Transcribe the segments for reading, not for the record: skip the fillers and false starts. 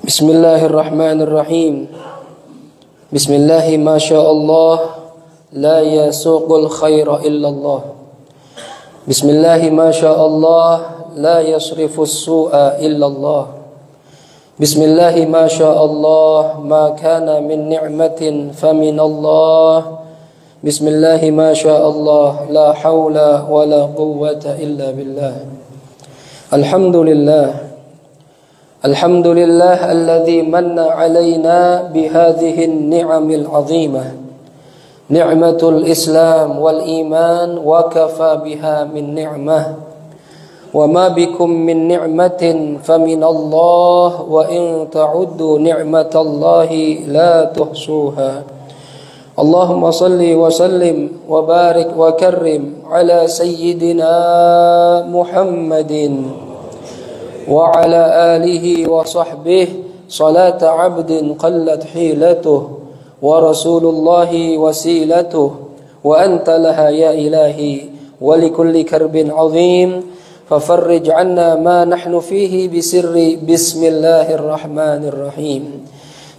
Bismillahirrahmanirrahim. Bismillahi masyaallah la yasuqul khaira illallah. Bismillahi masyaallah la yasrifus su'a illallah. Bismillahi masyaallah ma kana min ni'matin faminallah. Bismillahi masyaallah la haula wala quwwata illa billah. Alhamdulillah. Alhamdulillah alladzi manna alaina bihadhihi an-ni'amil 'azimah. Ni'matul Islam wal iman wa kafa biha min ni'mah. Wa ma bikum min ni'matin faminallah wa in ta'uddu ni'matallahi la tuhsuha. Allahumma salli wa sallim wa barik wa karrim ala sayyidina Muhammadin wa ala alihi wa sahbihi salata abdin qallat hilatuh wa rasulullahi wasilatuh wa anta laha ya ilahi wa likulli karbin azim fafarrij anna ma nahnu fihi bisirri bismillahirrahmanirrahim.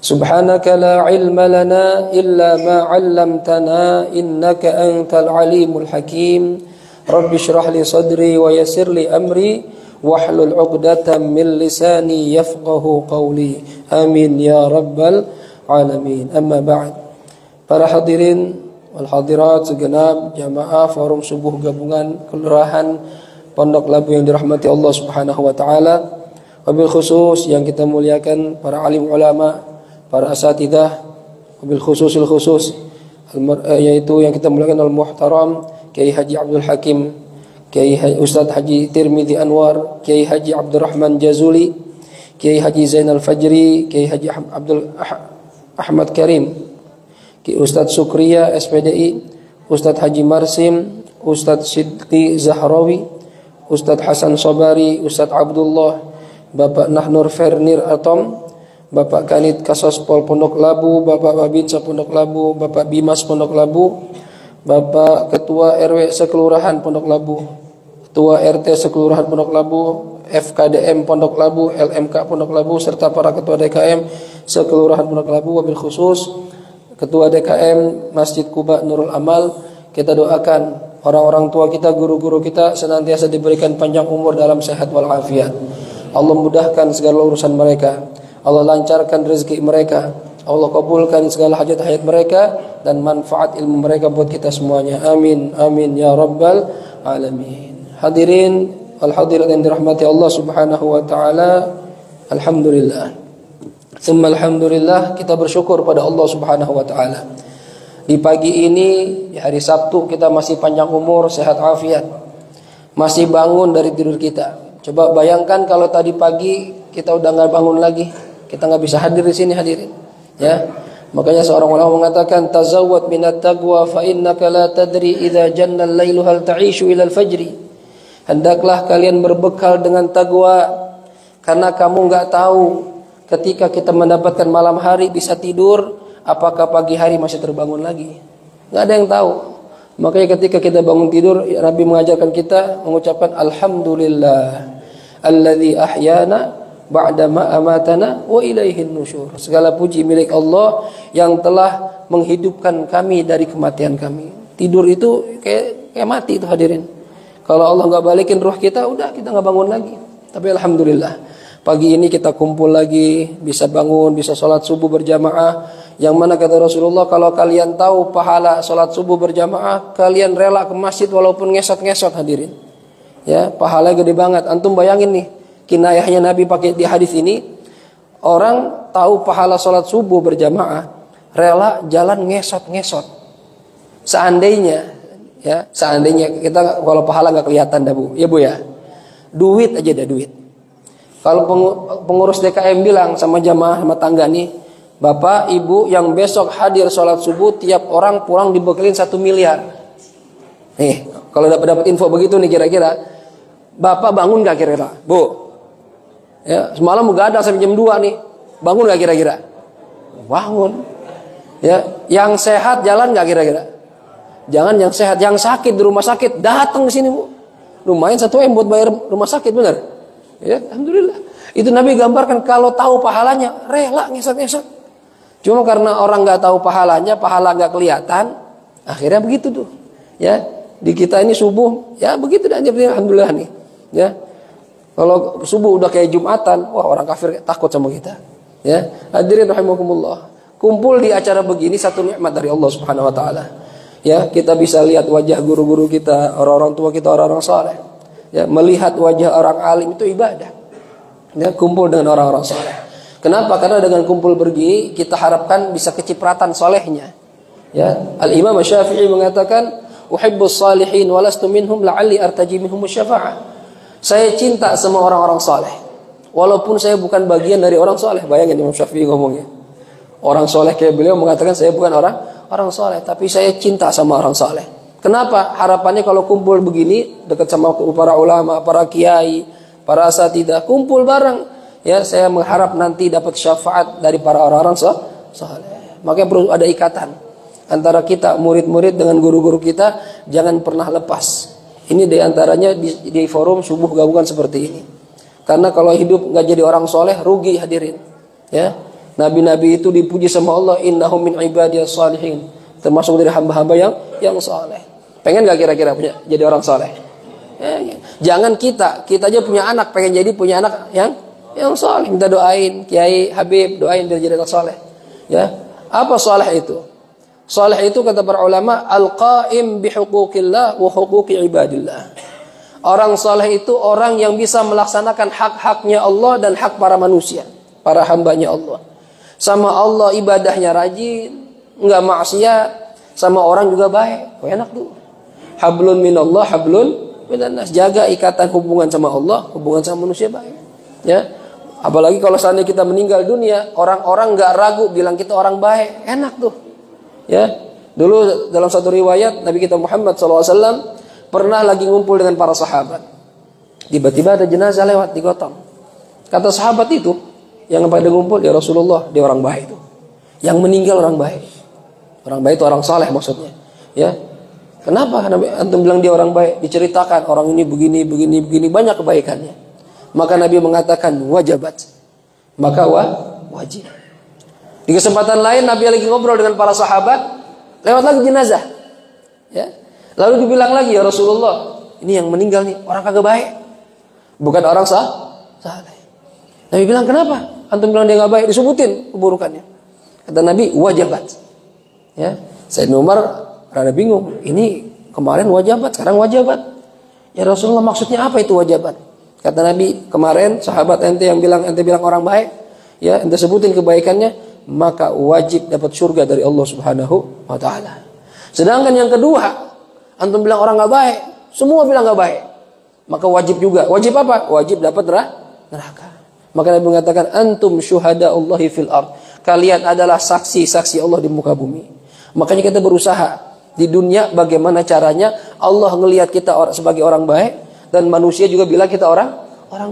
Subhanaka la ilma lana illa ma 'allamtana innaka antal alimul hakim. Rabbi shrah li sadri wa yassir li amri wahlul 'uqdatam min lisani yafqahu qawli. Amin ya rabbal alamin. Amma ba'd. Para hadirin wal hadirat segenap jamaah forum subuh gabungan kelurahan Pondok Labu yang dirahmati Allah Subhanahu wa taala. Wabil khusus yang kita muliakan para alim ulama, para asatidzah, wabil khususil khusus yaitu yang kita muliakan al-muhtaram Kiai Haji Abdul Hakim, Kiai Ustadz Haji Tirmidzi Anwar, Kiai Haji Abdurrahman Jazuli, Kiai Haji Zainal Fajri, Kiai Haji Abdul Ahmad Karim, Kiai Ustadz Sukriya SPDI, Ustadz Haji Marsim, Ustadz Sidqi Zahrawi, Ustadz Hasan Sobari, Ustadz Abdullah, Bapak Nahnur Fernir Atom, Bapak Kanit Kasospol Pondok Labu, Bapak Babinsa Pondok Labu, Bapak Bimas Pondok Labu, Bapak Ketua RW Sekelurahan Pondok Labu, Ketua RT Sekelurahan Pondok Labu, FKDM Pondok Labu, LMK Pondok Labu, serta para Ketua DKM Sekelurahan Pondok Labu. Wabil khusus Ketua DKM Masjid Kuba Nurul Amal, kita doakan orang-orang tua kita, guru-guru kita senantiasa diberikan panjang umur dalam sehat walafiat. Allah mudahkan segala urusan mereka, Allah lancarkan rezeki mereka, Allah kabulkan segala hajat-hajat mereka dan manfaat ilmu mereka buat kita semuanya. Amin amin ya rabbal alamin. Hadirin wal hadirat yang dirahmati Allah Subhanahu wa taala, alhamdulillah. Tsumma alhamdulillah, kita bersyukur pada Allah Subhanahu wa taala. Di pagi ini, di hari Sabtu, kita masih panjang umur, sehat afiat. Masih bangun dari tidur kita. Coba bayangkan kalau tadi pagi kita udah enggak bangun lagi, kita enggak bisa hadir di sini hadirin. Ya, makanya seorang ulama mengatakan tazawwad minat taqwa fa innaka la tadri idza janna al-lailu hal ta'ishu ila al-fajri. Hendaklah kalian berbekal dengan taqwa karena kamu enggak tahu ketika kita mendapatkan malam hari bisa tidur apakah pagi hari masih terbangun lagi. Enggak ada yang tahu. Makanya ketika kita bangun tidur, Nabi mengajarkan kita mengucapkan alhamdulillah alladzi ahyana ba'dama amatana wa ilaihin nusyur. Segala puji milik Allah yang telah menghidupkan kami dari kematian kami. Tidur itu kayak mati itu hadirin. Kalau Allah enggak balikin ruh kita, udah kita enggak bangun lagi. Tapi alhamdulillah, pagi ini kita kumpul lagi, bisa bangun, bisa sholat subuh berjamaah. Yang mana kata Rasulullah, kalau kalian tahu pahala sholat subuh berjamaah, kalian rela ke masjid walaupun ngesot-ngesot hadirin. Ya, pahalanya gede banget. Antum bayangin nih, kinayahnya Nabi pakai di hadis ini, orang tahu pahala sholat subuh berjamaah, rela jalan ngesot-ngesot. Seandainya kita kalau pahala nggak kelihatan dah bu, ya bu ya, duit aja dah duit. Kalau pengurus DKM bilang sama jamaah sama tangga nih, bapak ibu yang besok hadir sholat subuh tiap orang pulang dibekelin 1 miliar. Nih kalau dapat info begitu nih kira-kira, bapak bangun nggak kira-kira, bu? Ya, semalam begadang sampai jam 2 nih. Bangun gak kira-kira? Bangun. Ya, yang sehat jalan gak kira-kira? Jangan yang sehat, yang sakit di rumah sakit datang ke sini, Bu. Lumayan 1 M buat bayar rumah sakit, benar? Ya, alhamdulillah. Itu Nabi gambarkan kalau tahu pahalanya rela ngesot-ngesot. Cuma karena orang nggak tahu pahalanya, pahala nggak kelihatan, akhirnya begitu tuh. Ya, di kita ini subuh, ya begitu dan alhamdulillah nih. Ya, kalau subuh udah kayak Jumatan, wah orang kafir takut sama kita. Ya, hadirin rahimakumullah. Kumpul di acara begini satu nikmat dari Allah Subhanahu wa taala. Ya, kita bisa lihat wajah guru-guru kita, orang-orang tua kita, orang-orang saleh. Ya, melihat wajah orang alim itu ibadah. Ya, kumpul dengan orang-orang saleh. Kenapa? Karena dengan kumpul begini kita harapkan bisa kecipratan solehnya. Ya, Al-Imam Syafi'i mengatakan, "Uhibbus salihin wa lastu minhum la'alli artaji minhum syafa'ah." Saya cinta sama orang-orang saleh, walaupun saya bukan bagian dari orang saleh. Bayangin Imam Syafi'i ngomongnya. Orang saleh kayak beliau mengatakan saya bukan orang saleh, tapi saya cinta sama orang saleh. Kenapa? Harapannya kalau kumpul begini dekat sama para ulama, para kiai, para asatidzah, kumpul bareng. Ya, saya mengharap nanti dapat syafaat dari para orang-orang saleh. Makanya perlu ada ikatan antara kita murid-murid dengan guru-guru kita, jangan pernah lepas. Ini diantaranya di forum subuh gabungan seperti ini. Karena kalau hidup nggak jadi orang soleh, rugi hadirin. Ya, nabi-nabi itu dipuji sama Allah, innahum min ibadiyas salihin, termasuk dari hamba-hamba yang soleh. Pengen nggak kira-kira punya jadi orang soleh? Ya. Jangan kita aja punya anak, pengen jadi punya anak yang soleh, minta doain Kiai Habib, doain dia jadi anak soleh. Ya, apa soleh itu? Soleh itu kata para ulama al-qaim bihuquqillah wa huquqi ibadillah. Orang soleh itu orang yang bisa melaksanakan hak-haknya Allah dan hak para manusia, para hambanya Allah. Sama Allah ibadahnya rajin, enggak maksiat, sama orang juga baik. Enak tuh. Hablun minallah, hablun minannas. Jaga ikatan hubungan sama Allah, hubungan sama manusia baik. Ya. Apalagi kalau seandainya kita meninggal dunia, orang-orang enggak ragu bilang kita orang baik. Enak tuh. Ya, dulu dalam satu riwayat Nabi kita Muhammad SAW pernah lagi ngumpul dengan para sahabat. Tiba-tiba ada jenazah lewat digotong. Kata sahabat itu yang pada ngumpul, ya Rasulullah, dia orang baik itu. Yang meninggal orang baik. Orang baik itu orang saleh maksudnya. Ya, kenapa antum bilang dia orang baik? Diceritakan orang ini begini banyak kebaikannya. Maka Nabi mengatakan wajabat. Maka wajib. Di kesempatan lain Nabi lagi ngobrol dengan para sahabat, lewat lagi jenazah. Ya. Lalu dibilang lagi, ya Rasulullah, ini yang meninggal nih orang kagak baik, bukan orang saleh. Nabi bilang, kenapa? Antum bilang dia nggak baik, disebutin keburukannya. Kata Nabi, wajabat. Ya, Sayyidina Umar rada bingung. Ini kemarin wajabat, sekarang wajabat. Ya Rasulullah, maksudnya apa itu wajabat? Kata Nabi, kemarin sahabat ente bilang orang baik, ya ente sebutin kebaikannya, maka wajib dapat surga dari Allah Subhanahu wa taala. Sedangkan yang kedua, antum bilang orang enggak baik, semua bilang enggak baik, maka wajib juga. Wajib apa? Wajib dapat neraka. Maka Nabi mengatakan antum syuhadaullahi fil ard. Kalian adalah saksi-saksi Allah di muka bumi. Makanya kita berusaha di dunia bagaimana caranya Allah ngelihat kita sebagai orang baik dan manusia juga bilang kita orang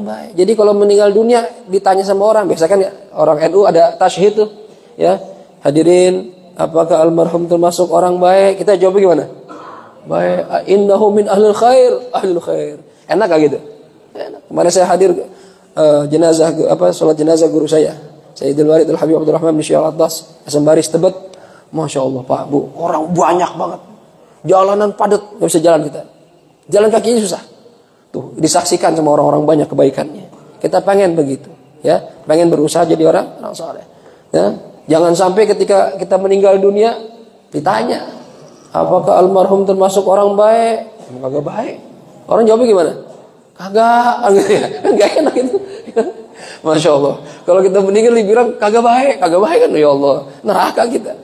baik. Jadi kalau meninggal dunia ditanya sama orang, biasa kan ya, orang NU ada tasyhid tuh. Ya, hadirin, apakah almarhum termasuk orang baik? Kita jawab gimana? Baik. Innahu min ahlul khair. Enak gak gitu? Enak. Kemarin saya hadir salat jenazah guru saya, Sayyidul Warid Al-Habib Abdurrahman bin Syekh Al-Attas, Asambaris Tebet. Masya Allah Pak, Bu, orang banyak banget. Jalanan padat, gak bisa jalan kita. Jalan kakinya susah. Tuh, disaksikan sama orang-orang banyak kebaikannya. Kita pengen begitu, ya, pengen berusaha jadi orang saleh. Ya. Jangan sampai ketika kita meninggal dunia ditanya, apakah almarhum termasuk orang baik? Kagak baik. Orang jawabnya gimana? Kagak, gitu ya. Enggak enak itu. Masya Allah. Kalau kita meninggal dibilang kagak baik kan, ya Allah, neraka kita.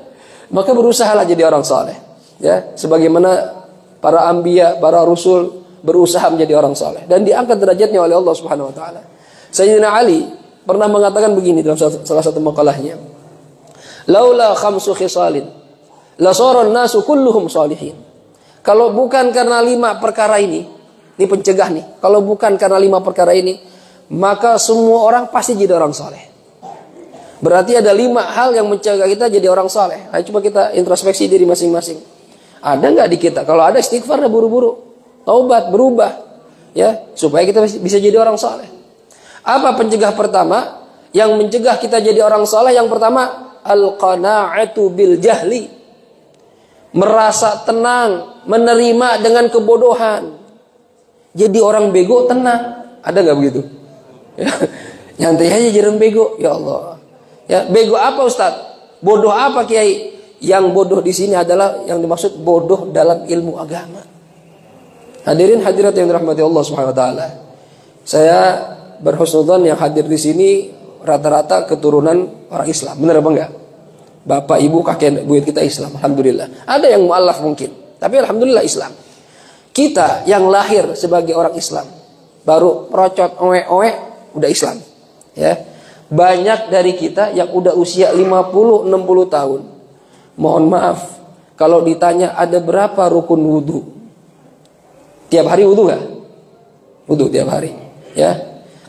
Maka berusahalah jadi orang saleh. Ya, sebagaimana para anbiya, para rasul berusaha menjadi orang saleh dan diangkat derajatnya oleh Allah Subhanahu wa taala. Sayyidina Ali pernah mengatakan begini dalam salah satu makalahnya. Laula khamsu khisalin la sara an-nasu kulluhum salihin. Kalau bukan karena 5 perkara ini pencegah nih. Kalau bukan karena 5 perkara ini, maka semua orang pasti jadi orang saleh. Berarti ada 5 hal yang mencegah kita jadi orang saleh. Ayo coba kita introspeksi diri masing-masing. Ada enggak di kita? Kalau ada, istighfar dah buru-buru. Taubat, berubah, ya, supaya kita bisa jadi orang saleh. Apa pencegah pertama? Yang mencegah kita jadi orang soleh yang pertama, al-qana'atu bil jahli. Merasa tenang, menerima dengan kebodohan. Jadi orang bego tenang. Ada nggak begitu? Ya, nyantai aja jadi orang bego. Ya Allah. Ya, bego apa Ustaz? Bodoh apa Kiai? Yang bodoh di sini adalah yang dimaksud bodoh dalam ilmu agama. Hadirin hadirat yang dirahmati Allah Subhanahu wa taala. Saya berhusnudzon yang hadir di sini rata-rata keturunan orang Islam. Benar apa enggak? Bapak, ibu, kakek, buyut kita Islam. Alhamdulillah. Ada yang mu'alaf mungkin, tapi alhamdulillah Islam. Kita yang lahir sebagai orang Islam, baru merocot owe-owe udah Islam. Ya. Banyak dari kita yang udah usia 50-60 tahun. Mohon maaf, kalau ditanya ada berapa rukun wudu? Tiap hari wudu enggak? Wudu tiap hari. Ya.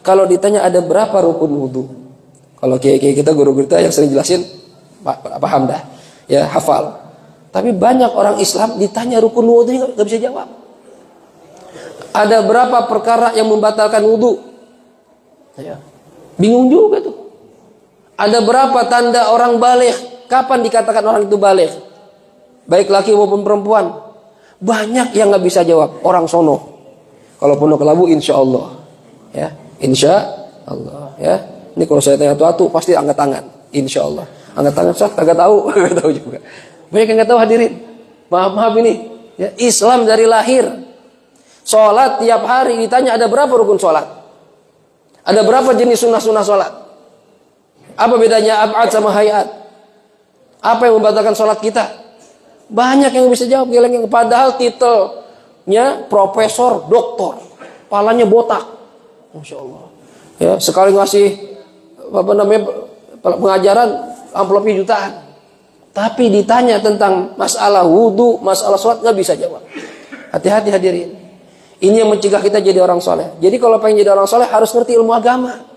Kalau ditanya ada berapa rukun wudu? Kalau kiai-kiai kita, guru kita yang sering jelasin, paham dah. Ya, hafal. Tapi banyak orang Islam ditanya rukun wudu enggak bisa jawab. Ada berapa perkara yang membatalkan wudu? Ya. Bingung juga tuh. Ada berapa tanda orang baligh? Kapan dikatakan orang itu baligh? Baik laki maupun perempuan. Banyak yang nggak bisa jawab. Orang sono. Kalau pondok kelabu, insya Allah. Ya, insya Allah. Ya, ini kalau saya tanya tuatu pasti angkat tangan. Insya Allah. Angkat tangan, Ustaz, kagak tahu, kagak tahu juga. Banyak yang nggak tahu hadirin. Maaf ini. Ya, Islam dari lahir. Sholat tiap hari ditanya ada berapa rukun sholat? Ada berapa jenis sunnah-sunnah sholat? Apa bedanya ab'ad sama hayat? Apa yang membatalkan sholat kita? Banyak yang bisa jawab. Padahal titelnya profesor, doktor. Palanya botak. Masya Allah. Ya, sekali ngasih pengajaran amplopnya jutaan. Tapi ditanya tentang masalah wudhu, masalah sholat nggak bisa jawab. Hati-hati hadirin. Ini yang mencegah kita jadi orang soleh. Jadi kalau pengen jadi orang soleh harus ngerti ilmu agama.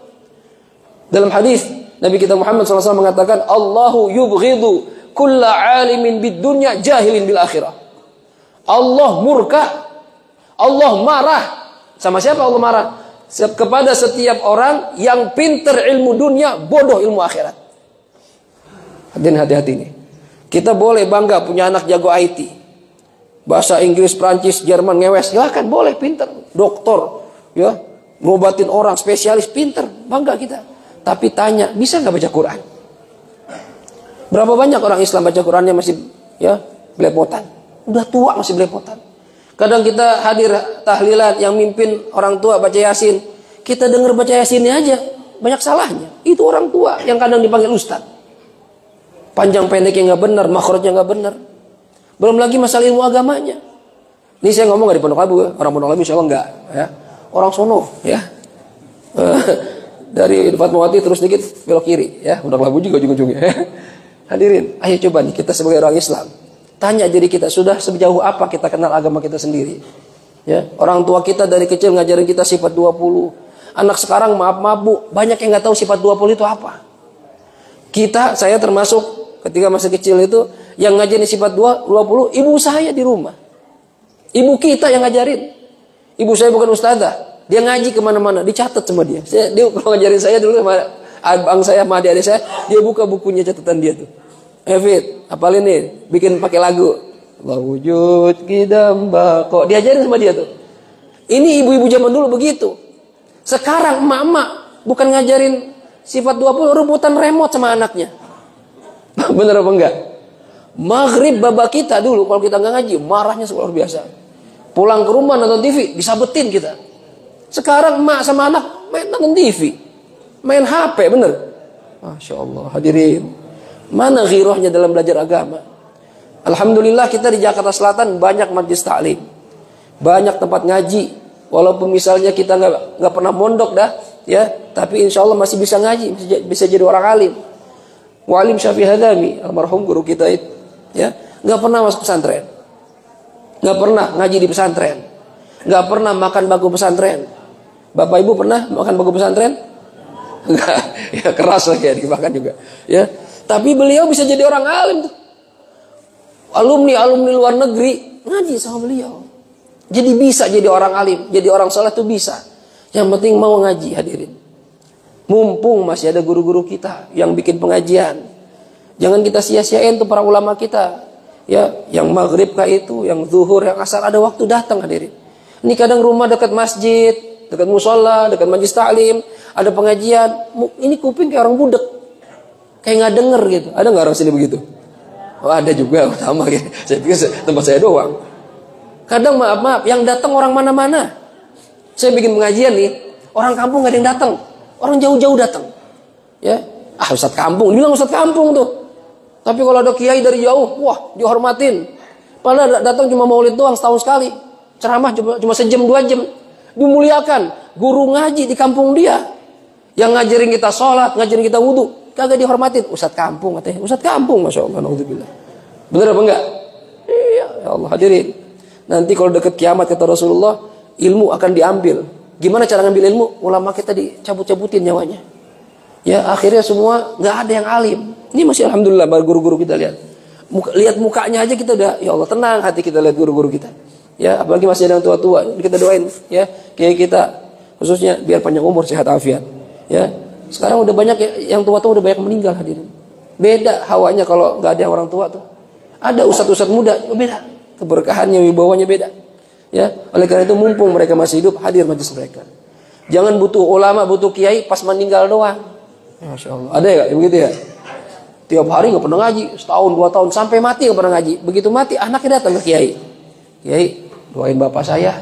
Dalam hadis Nabi kita Muhammad SAW mengatakan, Allahu yubghidu kulla alimin bid dunya jahilin bil akhirah. Allah murka, Allah marah. Sama siapa Allah marah? Kepada setiap orang yang pinter ilmu dunia, bodoh ilmu akhirat. Hadirin hati-hati nih. Kita boleh bangga punya anak jago IT. Bahasa Inggris, Prancis, Jerman, ngewes. Silakan, boleh, pinter. Doktor, ya, ngobatin orang, spesialis, pinter. Bangga kita. Tapi tanya, bisa nggak baca Quran? Berapa banyak orang Islam baca Qurannya masih ya belepotan. Udah tua masih belepotan. Kadang kita hadir tahlilan yang mimpin orang tua baca Yasin. Kita dengar baca Yasinnya aja, banyak salahnya. Itu orang tua yang kadang dipanggil ustaz. Panjang pendeknya nggak benar, makhrajnya nggak benar. Belum lagi masalah ilmu agamanya. Ini saya ngomong nggak di Pondok Labu ya. Orang Pondok Labu insya Allah nggak. Ya. Orang sono ya. Dari Fatmawati terus dikit belok kiri ya. Pondok Labu juga ujung-ujungnya. Hadirin, ayo coba nih kita sebagai orang Islam tanya diri kita, sudah sejauh apa kita kenal agama kita sendiri? Ya, orang tua kita dari kecil ngajarin kita sifat 20. Anak sekarang maaf Bu, banyak yang nggak tahu sifat 20 itu apa. Saya termasuk ketika masih kecil itu yang ngajarin sifat 20, ibu saya di rumah. Ibu kita yang ngajarin. Ibu saya bukan ustazah, dia ngaji kemana-mana, dicatat sama dia. Dia kalau ngajarin saya dulu sama abang saya sama adik-adik saya, dia buka bukunya catatan dia tuh. Fit, apalin nih, bikin pakai lagu. Allah wujud kidamba kok diajarin sama dia tuh. Ini ibu-ibu zaman dulu begitu. Sekarang emak-emak bukan ngajarin sifat 20, rebutan remote sama anaknya. Bener apa enggak? Maghrib babak kita dulu kalau kita nggak ngaji, marahnya luar biasa. Pulang ke rumah nonton TV, disabetin kita. Sekarang emak sama anak main nonton TV, main HP, bener. Masya Allah, hadirin. Mana ghirahnya dalam belajar agama? Alhamdulillah kita di Jakarta Selatan banyak majlis taklim, banyak tempat ngaji. Walaupun misalnya kita nggak pernah mondok dah, ya, tapi insya Allah masih bisa ngaji, bisa jadi orang alim. Walim Syafi'i Hadami, almarhum guru kita itu, ya, nggak pernah masuk pesantren, nggak pernah ngaji di pesantren, nggak pernah makan bangku pesantren. Bapak Ibu pernah makan bangku pesantren? Enggak, ya keras lah ya dimakan juga, ya. Tapi beliau bisa jadi orang alim tuh. Alumni luar negeri ngaji sama beliau. Jadi bisa jadi orang alim, jadi orang soleh tuh bisa. Yang penting mau ngaji, hadirin. Mumpung masih ada guru-guru kita yang bikin pengajian. Jangan kita sia-siain tuh para ulama kita. Ya, yang maghrib kah itu, yang zuhur, yang asar, ada waktu datang hadirin. Ini kadang rumah dekat masjid, dekat musola, dekat majlis taklim, ada pengajian. Ini kuping kayak orang budek, kayak nggak denger gitu. Ada nggak orang sini begitu? Oh, ada juga, sama gitu. Saya pikir tempat saya doang. Kadang maaf, yang datang orang mana-mana. Saya bikin pengajian nih, orang kampung nggak ada yang datang, orang jauh-jauh datang. Ya, ustadz kampung, bilang ustadz kampung tuh. Tapi kalau ada kiai dari jauh, wah dihormatin. Padahal datang cuma maulid doang setahun sekali. Ceramah cuma sejam 2 jam. Dimuliakan. Guru ngaji di kampung dia. Yang ngajarin kita sholat, ngajarin kita wudhu. Kagak dihormatin. Ustadz kampung katanya. Ustadz kampung, Masya Allah. Naudzubillah. Bener apa enggak? Iya, ya Allah hadirin. Nanti kalau dekat kiamat kata Rasulullah, ilmu akan diambil. Gimana cara ngambil ilmu? Ulama kita dicabut-cabutin nyawanya. Ya akhirnya semua nggak ada yang alim. Ini masih alhamdulillah guru-guru kita lihat. Lihat mukanya aja kita udah ya Allah tenang hati kita lihat guru-guru kita. Ya apalagi masih ada yang tua-tua, kita doain ya kayak kita khususnya biar panjang umur sehat afiat. Ya sekarang udah banyak yang tua-tua udah banyak meninggal hadirin. Beda hawanya kalau nggak ada yang orang tua tuh. Ada ustadz-ustadz muda beda, keberkahannya wibawanya beda. Ya oleh karena itu mumpung mereka masih hidup hadir majelis mereka. Jangan butuh ulama, butuh kiai pas meninggal doang. Masya Allah. Ada ya begitu ya? Tiap hari nggak pernah ngaji, setahun 2 tahun sampai mati nggak pernah ngaji. Begitu mati anaknya datang ke kiai. Kiai doain bapak saya.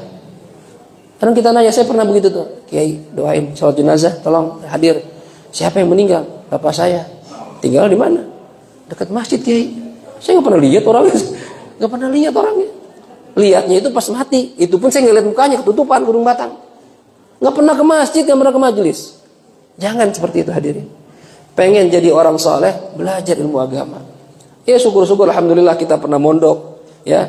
Karena kita nanya, saya pernah begitu tuh. Kiai doain sholat jenazah, tolong hadir. Siapa yang meninggal? Bapak saya. Tinggal di mana? Dekat masjid kiai. Saya nggak pernah lihat orangnya. Nggak pernah lihat orangnya. Lihatnya itu pas mati. Itu pun saya ngeliat mukanya ketutupan kurung batang. Nggak pernah ke masjid, nggak pernah ke majelis. Jangan seperti itu hadirin. Pengen jadi orang soleh, belajar ilmu agama. Ya syukur-syukur alhamdulillah kita pernah mondok, ya.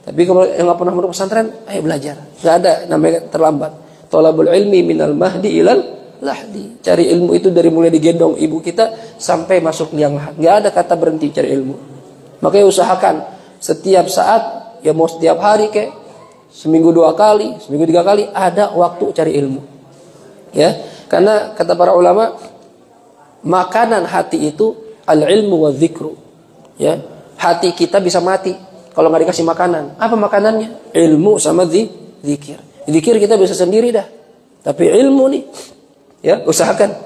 Tapi kalau yang nggak pernah mondok pesantren, ayo belajar. Nggak ada namanya terlambat. Thalabul ilmi minal mahdi ilal lahdi. Cari ilmu itu dari mulai digendong ibu kita sampai masuk liang lahat. Nggak ada kata berhenti cari ilmu. Makanya usahakan setiap saat, ya mau setiap hari kayak seminggu 2 kali, seminggu 3 kali ada waktu cari ilmu. Ya. Karena kata para ulama, makanan hati itu al-ilmu wa dzikru. Ya, hati kita bisa mati kalau nggak dikasih makanan. Apa makanannya? Ilmu sama zikir. Zikir kita bisa sendiri dah. Tapi ilmu nih, ya usahakan.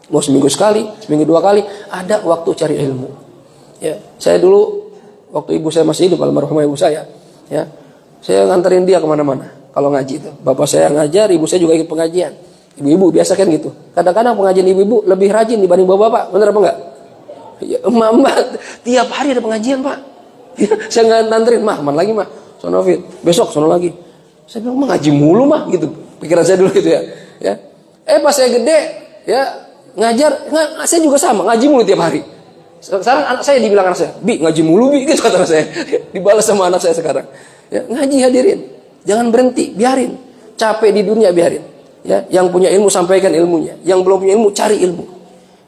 Mau seminggu sekali, seminggu 2 kali, ada waktu cari ilmu. Ya, saya dulu waktu ibu saya masih hidup, almarhumah ibu saya, ya, saya nganterin dia kemana-mana. Kalau ngaji itu, bapak saya ngajar, ibu saya juga ikut pengajian. Ibu-ibu biasa kan gitu. Kadang-kadang pengajian ibu-ibu lebih rajin dibanding bapak-bapak. Benar apa enggak? Ya, emak-emak tiap hari ada pengajian, Pak. Ya, saya nggak nganterin, mah, mana lagi, mah? Sono fit. Besok sono lagi. Saya bilang, ngaji mulu, mah, gitu. Pikiran saya dulu gitu ya. Ya. Pas saya gede, ya, ngajar, saya juga sama, ngaji mulu tiap hari. Sekarang anak saya dibilang anak saya, "Bi, ngaji mulu, Bi," gitu kata saya. Dibalas sama anak saya sekarang. Ya, ngaji hadirin. Jangan berhenti, biarin. Capek di dunia biarin. Ya, yang punya ilmu sampaikan ilmunya, yang belum punya ilmu cari ilmu.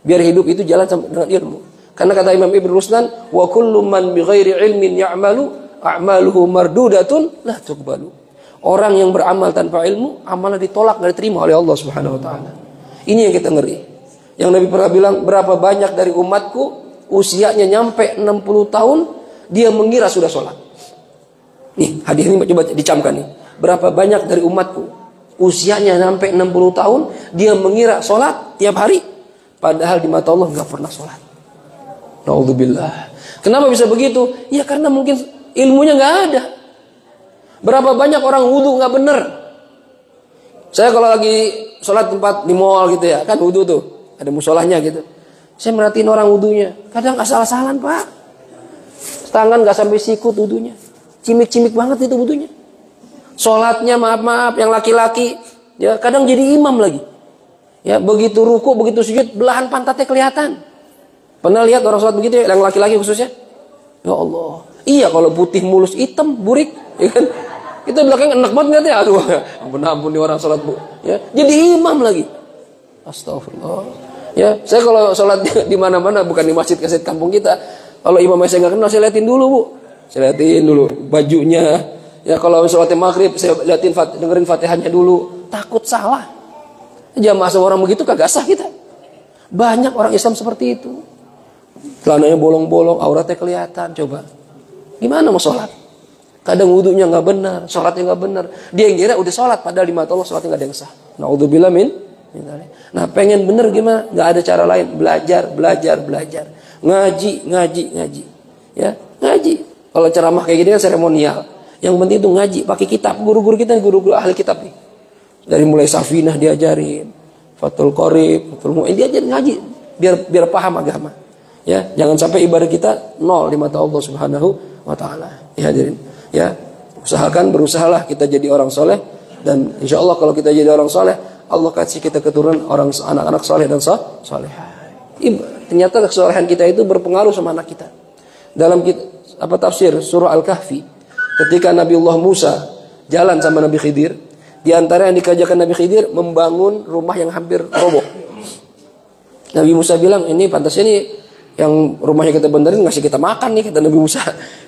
Biar hidup itu jalan dengan ilmu. Karena kata Imam Ibn Ruslan, wa kullu man bighairi ilmin ya'malu a'maluhu mardudatun la tuqbalu. Orang yang beramal tanpa ilmu, amalnya ditolak, enggak diterima oleh Allah Subhanahu wa taala. Ini yang kita ngeri. Yang Nabi pernah bilang, berapa banyak dari umatku usianya nyampe 60 tahun dia mengira sudah sholat. Nih, hadis ini coba dicamkan nih. Berapa banyak dari umatku usianya sampai 60 tahun dia mengira sholat tiap hari, padahal di mata Allah nggak pernah sholat. Naudzubillah. Kenapa bisa begitu? Ya karena mungkin ilmunya nggak ada. Berapa banyak orang wudhu nggak bener. Saya kalau lagi sholat tempat di mall gitu ya, kan wudhu tuh ada musolahnya gitu. Saya merhatiin orang wudhunya, kadang asal-asalan, Pak. Tangan nggak sampai sikut wudhunya, cimik-cimik banget itu wudhunya. Sholatnya maaf yang laki-laki ya kadang jadi imam lagi. Ya begitu ruku, begitu sujud, belahan pantatnya kelihatan. Pernah lihat orang sholat begitu ya, yang laki-laki khususnya? Ya Allah. Iya kalau putih mulus hitam burik, ya kan? Itu belakang enak banget nggak ya? Aduh, ampun nih orang sholat bu. Ya jadi imam lagi. Astagfirullah. Ya saya kalau sholat di mana-mana bukan di masjid kaset kampung kita. Kalau imamnya saya nggak kenal, saya liatin dulu bu. Saya liatin dulu bajunya. Ya kalau sholatnya maghrib saya liatin dengerin fatihahnya dulu. Takut salah. Jamaah sama orang begitu kagak sah kita. Banyak orang Islam seperti itu. Celananya bolong-bolong, auratnya kelihatan. Coba, gimana mau sholat? Kadang wudunya nggak benar, sholatnya nggak benar. Dia yang kira udah sholat, padahal di mata Allah sholatnya nggak ada yang sah. Naudzubillah min. Nah, pengen bener gimana? Nggak ada cara lain. Belajar. Ngaji. Ya, ngaji. Kalau ceramah kayak gini kan seremonial. Yang penting itu ngaji, pakai kitab. Guru-guru kita, guru-guru ahli kitab nih. Dari mulai Safinah diajarin, Fathul Qorib, Fathul Mu'in, diajarin ngaji. Biar paham agama. Ya, jangan sampai ibadah kita nol di mata Allah Subhanahu wa taala. Ya hadirin, ya. Berusahalah kita jadi orang soleh, dan insya Allah kalau kita jadi orang soleh, Allah kasih kita keturunan orang anak-anak soleh dan solehah. Ternyata kesolehan kita itu berpengaruh sama anak kita. Dalam tafsir surah Al-Kahfi, ketika Nabiullah Musa jalan sama Nabi Khidir, di antara yang dikerjakan Nabi Khidir membangun rumah yang hampir roboh. Nabi Musa bilang, ini pantasnya nih yang rumahnya kita benerin ngasih kita makan nih, kata Nabi Musa.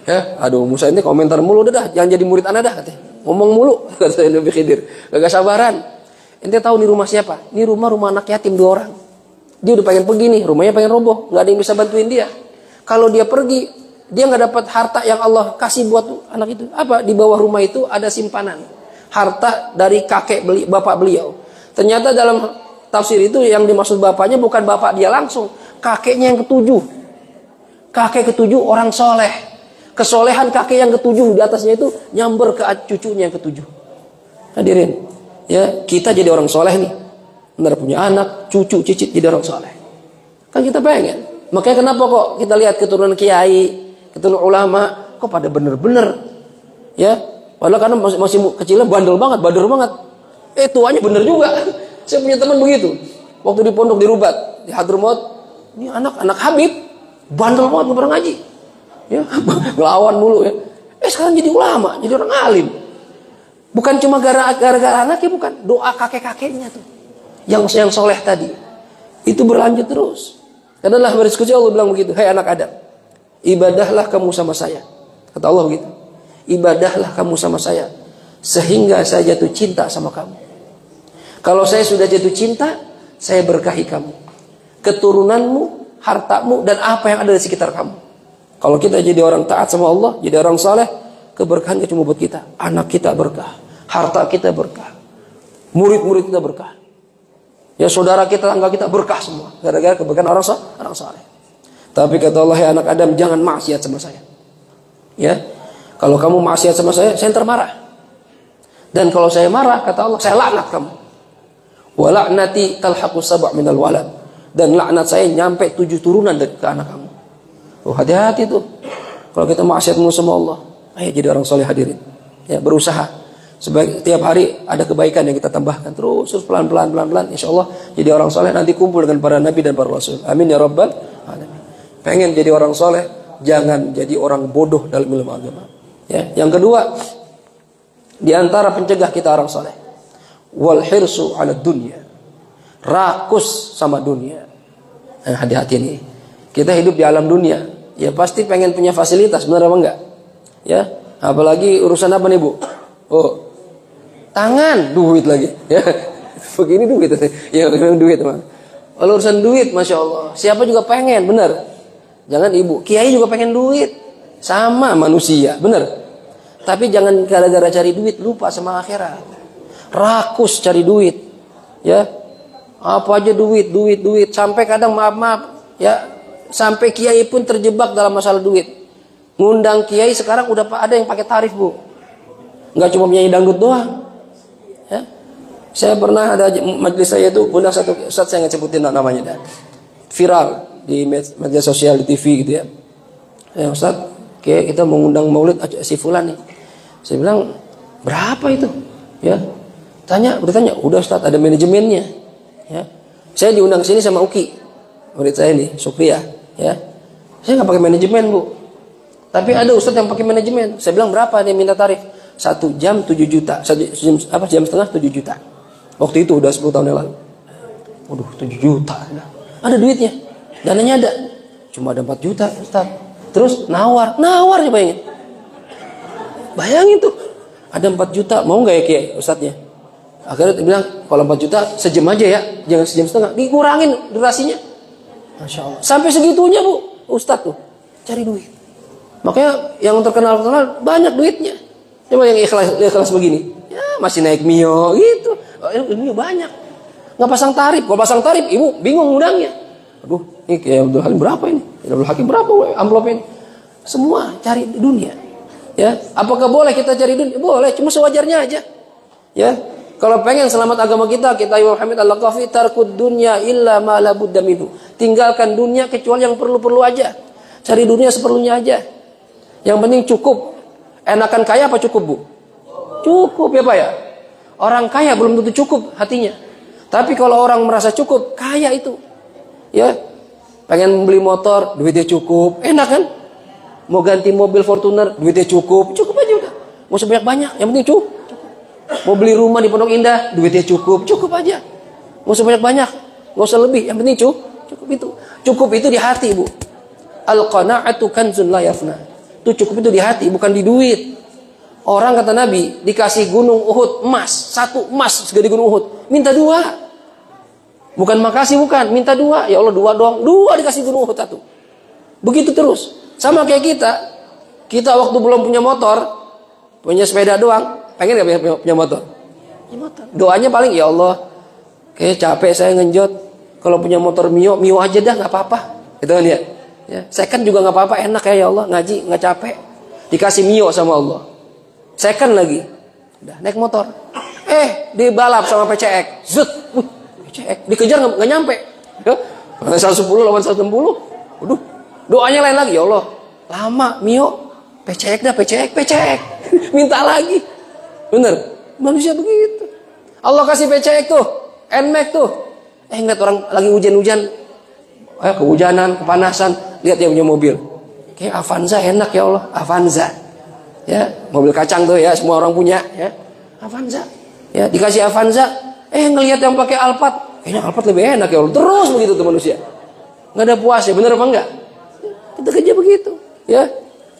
Ya, aduh Musa ini komentar mulu, udah dah, jangan jadi murid anak dah, katanya. Ngomong mulu, kata Nabi Khidir. Gak sabaran. Ente tahu nih rumah siapa? Ini rumah anak yatim 2 orang. Dia udah pengen pergi nih, rumahnya pengen roboh, nggak ada yang bisa bantuin dia. Kalau dia pergi, dia nggak dapat harta yang Allah kasih buat anak itu. Apa? Di bawah rumah itu ada simpanan harta dari bapak beliau. Ternyata dalam tafsir itu yang dimaksud bapaknya bukan bapak dia langsung, kakeknya yang ketujuh. Kakek ketujuh orang soleh. Kesolehan kakek yang ketujuh di atasnya itu nyamber ke cucunya yang ketujuh. Hadirin, ya, kita jadi orang soleh nih. Benar punya anak, cucu, cicit jadi orang soleh. Kan kita pengen. Makanya kenapa kok kita lihat keturunan kiai, keturunan ulama, kok pada bener-bener, ya? Padahal karena masih kecilnya bandel banget, bader banget. Tuanya bener juga. Saya punya teman begitu. Waktu di pondok di Rubat, di Hadramaut, ini anak Habib, bandel banget, gak pernah ngaji. Ya, ngelawan mulu ya. Sekarang jadi ulama, jadi orang alim. Bukan cuma gara-gara anaknya, bukan. Doa kakek-kakeknya tuh. Yang soleh tadi. Itu berlanjut terus. Karena Allah berdiskusi, Allah bilang begitu. Hai anak Adam, ibadahlah kamu sama saya. Kata Allah begitu. Ibadahlah kamu sama saya. Sehingga saya jatuh cinta sama kamu. Kalau saya sudah jatuh cinta, saya berkahi kamu. Keturunanmu, hartamu, dan apa yang ada di sekitar kamu. Kalau kita jadi orang taat sama Allah, jadi orang saleh, keberkahan cuma buat kita. Anak kita berkah, harta kita berkah, murid-murid kita berkah. Ya saudara kita, tangga kita berkah semua. Gara-gara keberkahan orang saleh. Tapi kata Allah, ya anak Adam, jangan maksiat sama saya. Ya, kalau kamu maksiat sama saya termarah. Dan kalau saya marah, kata Allah, saya laknat kamu. Wa la'nati talhaqu sab' minal walad. Dan laknat saya nyampe 7 turunan ke anak kamu. Oh, hati-hati tuh. Kalau kita maksiat sama Allah, ayo jadi orang soleh hadirin. Ya, berusaha. Tiap hari ada kebaikan yang kita tambahkan terus pelan-pelan, insya Allah jadi orang soleh, nanti kumpul dengan para nabi dan para rasul. Amin ya rabbal alamin. Pengen jadi orang soleh, jangan jadi orang bodoh dalam ilmu agama. Ya, yang kedua, di antara pencegah kita orang soleh, wal hirsu ala dunya, rakus sama dunia. Hati-hati nih, kita hidup di alam dunia, ya pasti pengen punya fasilitas, benar apa enggak? Ya, apalagi urusan apa nih Bu? Oh, tangan, duit lagi. Ya, begini duit. Ya, duit teman. Kalau urusan duit, masya Allah, siapa juga pengen, benar. Jangan ibu, kiai juga pengen duit, sama manusia, benar. Tapi jangan gara-gara cari duit lupa sama akhirat. Rakus cari duit, ya. Apa aja duit, sampai kadang maaf, ya, sampai kiai pun terjebak dalam masalah duit. Ngundang kiai sekarang udah ada yang pakai tarif Bu, nggak cuma penyanyi dangdut doang. Ya. Saya pernah ada majelis saya itu undang satu Ustaz, saya nggak sebutin namanya dah. Viral di media sosial, di TV gitu ya. Ya Ustaz, kayak kita mengundang maulid si fulan nih. Saya bilang, berapa itu? Ya. Bertanya, udah Ustaz, ada manajemennya. Ya. Saya diundang sini sama Uki, murid saya nih, Supriya, ya. Saya nggak pakai manajemen Bu. Tapi ada Ustaz yang pakai manajemen. Saya bilang, berapa dia minta tarif? 1 jam 7 juta. Jam setengah 7 juta. Waktu itu udah 10 tahun yang lalu. Waduh, 7 juta. Ada duitnya. Dananya ada. Cuma ada 4 juta, Ustaz. Terus nawar coba bayangin. Bayangin tuh. Ada 4 juta, mau nggak ya Kiai Ustaznya? Akhirnya dia bilang, kalau 4 juta sejam aja ya, jangan sejam setengah. Dikurangin durasinya. Masya Allah. Sampai segitunya Bu, Ustadz tuh cari duit. Makanya yang terkenal banyak duitnya. Coba yang ikhlas begini, ya masih naik Mio gitu. Mio banyak. Nggak pasang tarif. Kalau pasang tarif, ibu bingung undangnya. Aduh, ini kayak Abdul Halim berapa ini? Abdul Hakim berapa amplopnya ini? Semua cari dunia. Ya, apakah boleh kita cari dunia? Boleh, cuma sewajarnya aja. Ya, kalau pengen selamat agama kita Imam Hamid Al-Laqafi, tarkud dunya illa ma la budda minhu. Tinggalkan dunia kecuali yang perlu-perlu aja. Cari dunia seperlunya aja. Yang penting cukup. Enakan kaya apa cukup, Bu? Cukup ya Pak ya. Orang kaya belum tentu cukup hatinya. Tapi kalau orang merasa cukup, kaya itu. Ya, pengen beli motor, duitnya cukup. Enak kan? Mau ganti mobil Fortuner, duitnya cukup. Cukup aja udah. Mau sebanyak-banyak, yang penting cukup. Mau beli rumah di Pondok Indah, duitnya cukup. Cukup aja. Mau sebanyak-banyak, nggak usah lebih. Yang penting cukup. Cukup itu. Cukup itu di hati, Bu. Al-qana'atu kanzun la yafna. Itu cukup itu di hati, bukan di duit. Orang kata Nabi, dikasih gunung Uhud emas, 1 emas segede gunung Uhud, minta 2. Bukan makasih, bukan, minta 2. Ya Allah 2 dong, 2 dikasih gunung Uhud 1. Begitu terus. Sama kayak kita. Kita waktu belum punya motor, punya sepeda doang, pengen gak punya motor? Punya motor. Doanya paling, ya Allah, kayak capek saya ngenjot. Kalau punya motor Mio aja dah, nggak apa-apa. Itu kan ya. Ya, second juga nggak apa-apa, enak ya Allah, ngaji nggak capek, dikasih Mio sama Allah. Second lagi, udah naik motor, dibalap sama PCX, zut, PCX dikejar nggak nyampe, ya, 110 lawan 160, waduh, doanya lain lagi, ya Allah, lama Mio, PCX dah, PCX, minta lagi, bener, manusia begitu. Allah kasih PCX tuh, NMAX tuh, ngeliat orang lagi hujan-hujan, kehujanan, kepanasan, lihat dia punya mobil. Kayak Avanza enak ya Allah, Avanza. Ya, mobil kacang tuh ya, semua orang punya ya. Avanza. Ya, dikasih Avanza, ngelihat yang pakai Alphard, kayaknya Alphard lebih enak ya Allah. Terus begitu tuh manusia. Enggak ada puasnya, bener apa enggak? Kita kerja begitu, ya.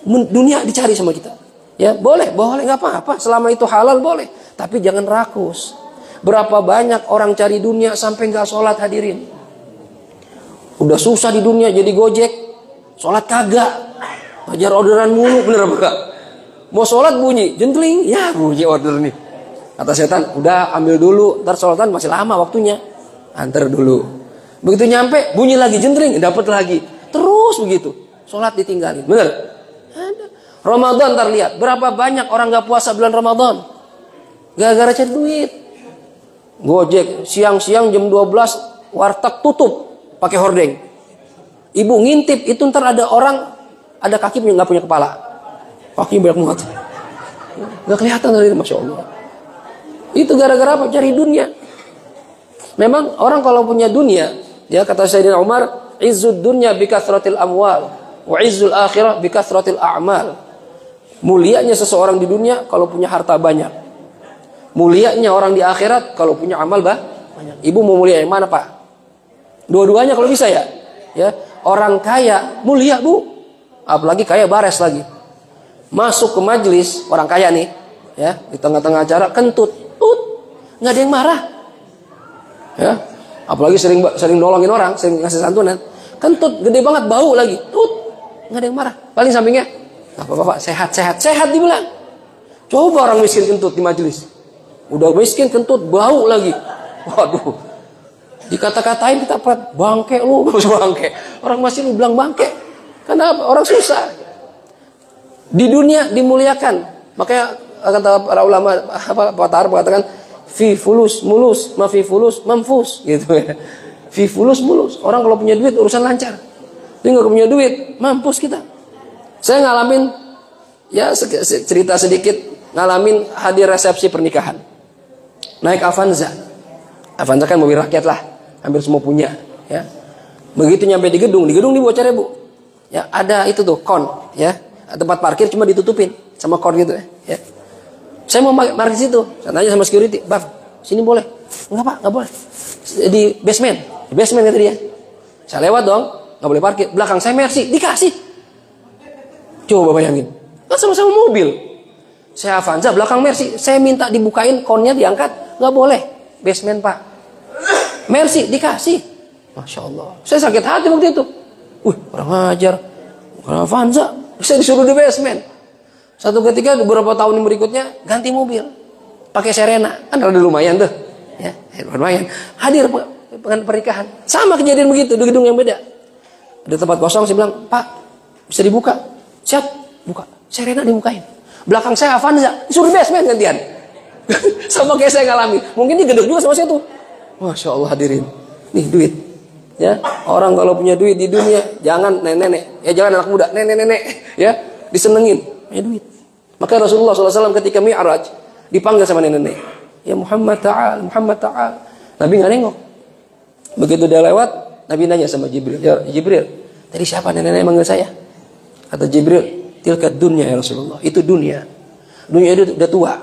Dunia dicari sama kita. Ya, boleh enggak apa-apa, selama itu halal boleh, tapi jangan rakus. Berapa banyak orang cari dunia sampai enggak sholat, hadirin. Udah susah di dunia jadi Gojek, sholat kagak, ngajar orderan mulu, bener apa enggak? Mau sholat bunyi, jentling, ya bunyi order nih. Kata setan, udah ambil dulu, ntar sholatan masih lama waktunya, antar dulu. Begitu nyampe, bunyi lagi, jentling, dapat lagi, terus begitu, sholat ditinggalin, bener? Ada. Ramadan ntar lihat, berapa banyak orang nggak puasa bulan Ramadan, gara-gara cari duit. Gojek, siang-siang jam 12 warteg tutup. Pakai hordeng. Ibu ngintip, itu ntar ada orang, ada kaki nggak punya kepala, kaki banyak banget, nggak kelihatan dari, masya Allah. Itu gara-gara apa? Cari dunia. Memang orang kalau punya dunia, ya kata Sayyidina Umar, izzud dunya bikathratil amwal, wa izzul akhirah bikathratil a'mal. Mulianya seseorang di dunia kalau punya harta banyak. Mulianya orang di akhirat kalau punya amal banyak. Ibu mau mulia yang mana Pak? Dua-duanya kalau bisa ya. Ya, orang kaya mulia Bu. Apalagi kaya bares lagi. Masuk ke majelis orang kaya nih, ya, di tengah-tengah acara kentut, nggak ada yang marah. Ya, apalagi sering nolongin orang, sering ngasih santunan. Kentut gede banget, bau lagi. Nggak ada yang marah. Paling sampingnya, apa-apa, sehat dibilang. Coba orang miskin kentut di majelis. Udah miskin kentut, bau lagi. Waduh. Dikata-katain kita bangke lu, bangke. Orang masih lu bilang bangke. Kenapa? Orang susah. Di dunia dimuliakan. Makanya kata para ulama Pak Tar mengatakan fi fulus mulus, ma fi fulus mamfus gitu ya. Fi fulus mulus. Orang kalau punya duit urusan lancar. Dia enggak punya duit, mampus kita. Saya ngalamin ya cerita sedikit, ngalamin hadir resepsi pernikahan. Naik Avanza. Avanza kan mobil rakyat lah. Hampir semua punya, ya. Begitu nyampe di gedung dibawa cara Bu. Ya, ada itu tuh kon, ya. Tempat parkir cuma ditutupin sama kon gitu ya. Saya mau parkir situ. Saya tanya sama security, "Bang, sini boleh?" "Enggak, Pak, enggak boleh." Di basement kata dia. Saya lewat dong, enggak boleh parkir. Belakang saya Mercy, dikasih. Coba bayangin. Kan sama-sama mobil. Saya Avanza, belakang Mercy. Saya minta dibukain konnya, diangkat, enggak boleh. Basement, Pak. Mercy dikasih. Masya Allah. Saya sakit hati waktu itu. Orang ajar. Orang Avanza. Saya disuruh di basement. Satu ketika beberapa tahun berikutnya ganti mobil. Pakai Serena. Kan rada lumayan tuh. Ya, lumayan. Hadir pernikahan. Sama kejadian begitu di gedung yang beda. Ada tempat kosong, saya bilang, "Pak, bisa dibuka?" "Siap." Buka. Serena dibukain. Belakang saya Avanza. Disuruh di basement gantian. Sama kayak saya ngalami. Mungkin dia gedung juga sama saya tuh. Masya Allah hadirin. Nih duit. Ya, orang kalau punya duit di dunia jangan nenek-nenek, ya jangan anak muda, nenek-nenek, ya disenengin, punya duit. Maka Rasulullah SAW ketika Mi'raj dipanggil sama nenek-nenek, ya Muhammad ta'al, Muhammad ta'al. Nabi nggak nengok. Begitu dia lewat, Nabi nanya sama Jibril, ya Jibril, tadi siapa nenek-nenek manggil saya? Kata Jibril, tilka dunya ya Rasulullah, itu dunia. Dunia itu udah tua.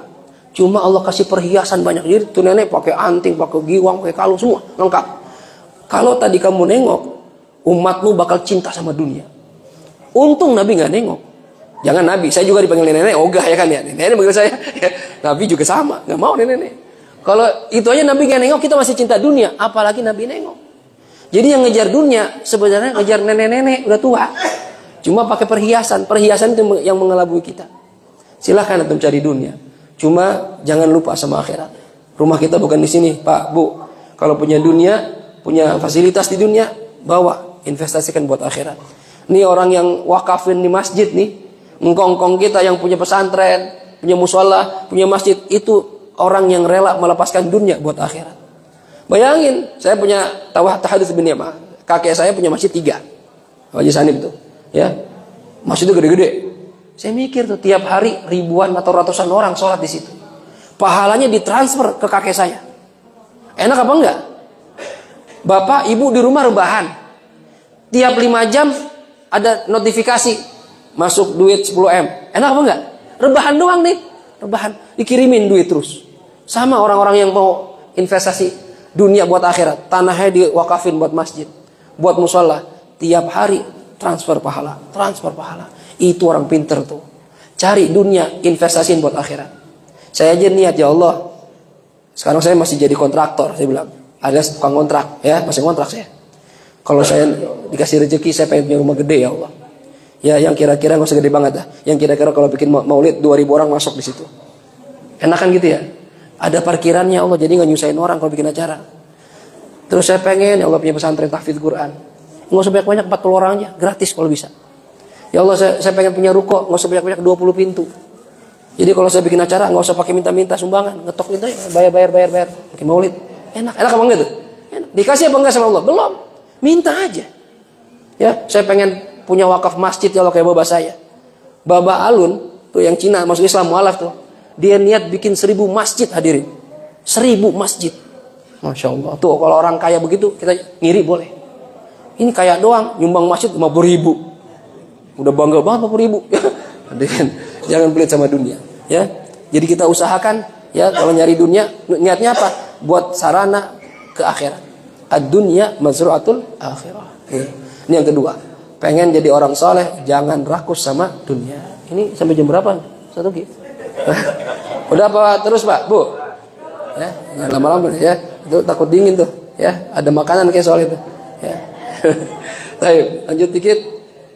Cuma Allah kasih perhiasan banyak. Jadi tuh nenek pakai anting, pakai giwang, pakai kalung semua lengkap. Kalau tadi kamu nengok, umatmu bakal cinta sama dunia. Untung Nabi nggak nengok. Jangan Nabi, saya juga dipanggil nenek, ogah ya kan ya. Nenek panggil saya. Ya. Nabi juga sama, nggak mau nenek. Kalau itu aja Nabi nggak nengok, kita masih cinta dunia. Apalagi Nabi nengok. Jadi yang ngejar dunia sebenarnya ngejar nenek-nenek udah tua. Cuma pakai perhiasan. Perhiasan itu yang mengelabui kita. Silahkan antum cari dunia. Cuma jangan lupa sama akhirat. Rumah kita bukan di sini, Pak, Bu. Kalau punya dunia, punya fasilitas di dunia, bawa, investasikan buat akhirat. Ini orang yang wakafin di masjid nih, ngkong-ngkong kita yang punya pesantren, punya musola, punya masjid, itu orang yang rela melepaskan dunia buat akhirat. Bayangin, saya punya tahadits bin Yamah, kakek saya punya masjid 3, Haji Sanib tuh, ya, masjid itu gede-gede. Saya mikir tuh tiap hari ribuan atau ratusan orang sholat di situ, pahalanya ditransfer ke kakek saya. Enak apa enggak? Bapak, ibu di rumah rebahan. Tiap 5 jam ada notifikasi masuk duit 10M. Enak apa enggak? Rebahan doang nih. Rebahan. Dikirimin duit terus. Sama orang-orang yang mau investasi dunia buat akhirat. Tanahnya diwakafin buat masjid. Buat musola. Tiap hari transfer pahala. Transfer pahala. Itu orang pinter tuh. Cari dunia, investasiin buat akhirat. Saya aja niat, ya Allah. Sekarang saya masih jadi kontraktor. Saya bilang. Ada tukang kontrak, ya masih kontrak saya. Kalau saya dikasih rezeki, saya pengen punya rumah gede ya Allah. Ya yang kira-kira nggak usah gede banget dah. Yang kira-kira kalau bikin maulid 2000 orang masuk di situ. Enakan gitu ya. Ada parkirannya Allah, jadi nggak nyusahin orang kalau bikin acara. Terus saya pengen ya Allah punya pesantren tahfidz Quran. Nggak usah banyak-banyak, 40 orang aja, gratis kalau bisa. Ya Allah saya pengen punya ruko, nggak usah banyak-banyak, 20 pintu. Jadi kalau saya bikin acara nggak usah pakai minta-minta sumbangan, ngetok itu ya, bayar. Bikin maulid. Enak apa enggak tuh? Enak. Dikasih apa enggak sama Allah? Belum. Minta aja. Ya, saya pengen punya wakaf masjid ya Allah kayak baba saya. Baba Alun tuh yang Cina masuk Islam mualaf tuh. Dia niat bikin 1000 masjid hadirin. 1000 masjid. Masya Allah. Tuh kalau orang kaya begitu kita ngiri boleh. Ini kaya doang nyumbang masjid 50.000. Udah bangga banget 50.000. Hadirin, jangan pelit sama dunia. Ya. Jadi kita usahakan ya kalau nyari dunia niatnya apa? Buat sarana ke akhirat. Ad-dunya mazru'atul akhirah. Ini yang kedua. Pengen jadi orang soleh, jangan rakus sama dunia. Ini sampai jam berapa? 1 gitu. Udah apa terus Pak, Bu? Ya, jangan lama-lama ya. Itu takut dingin tuh. Ya, ada makanan kayak soal itu. Ya. Baik, lanjut dikit.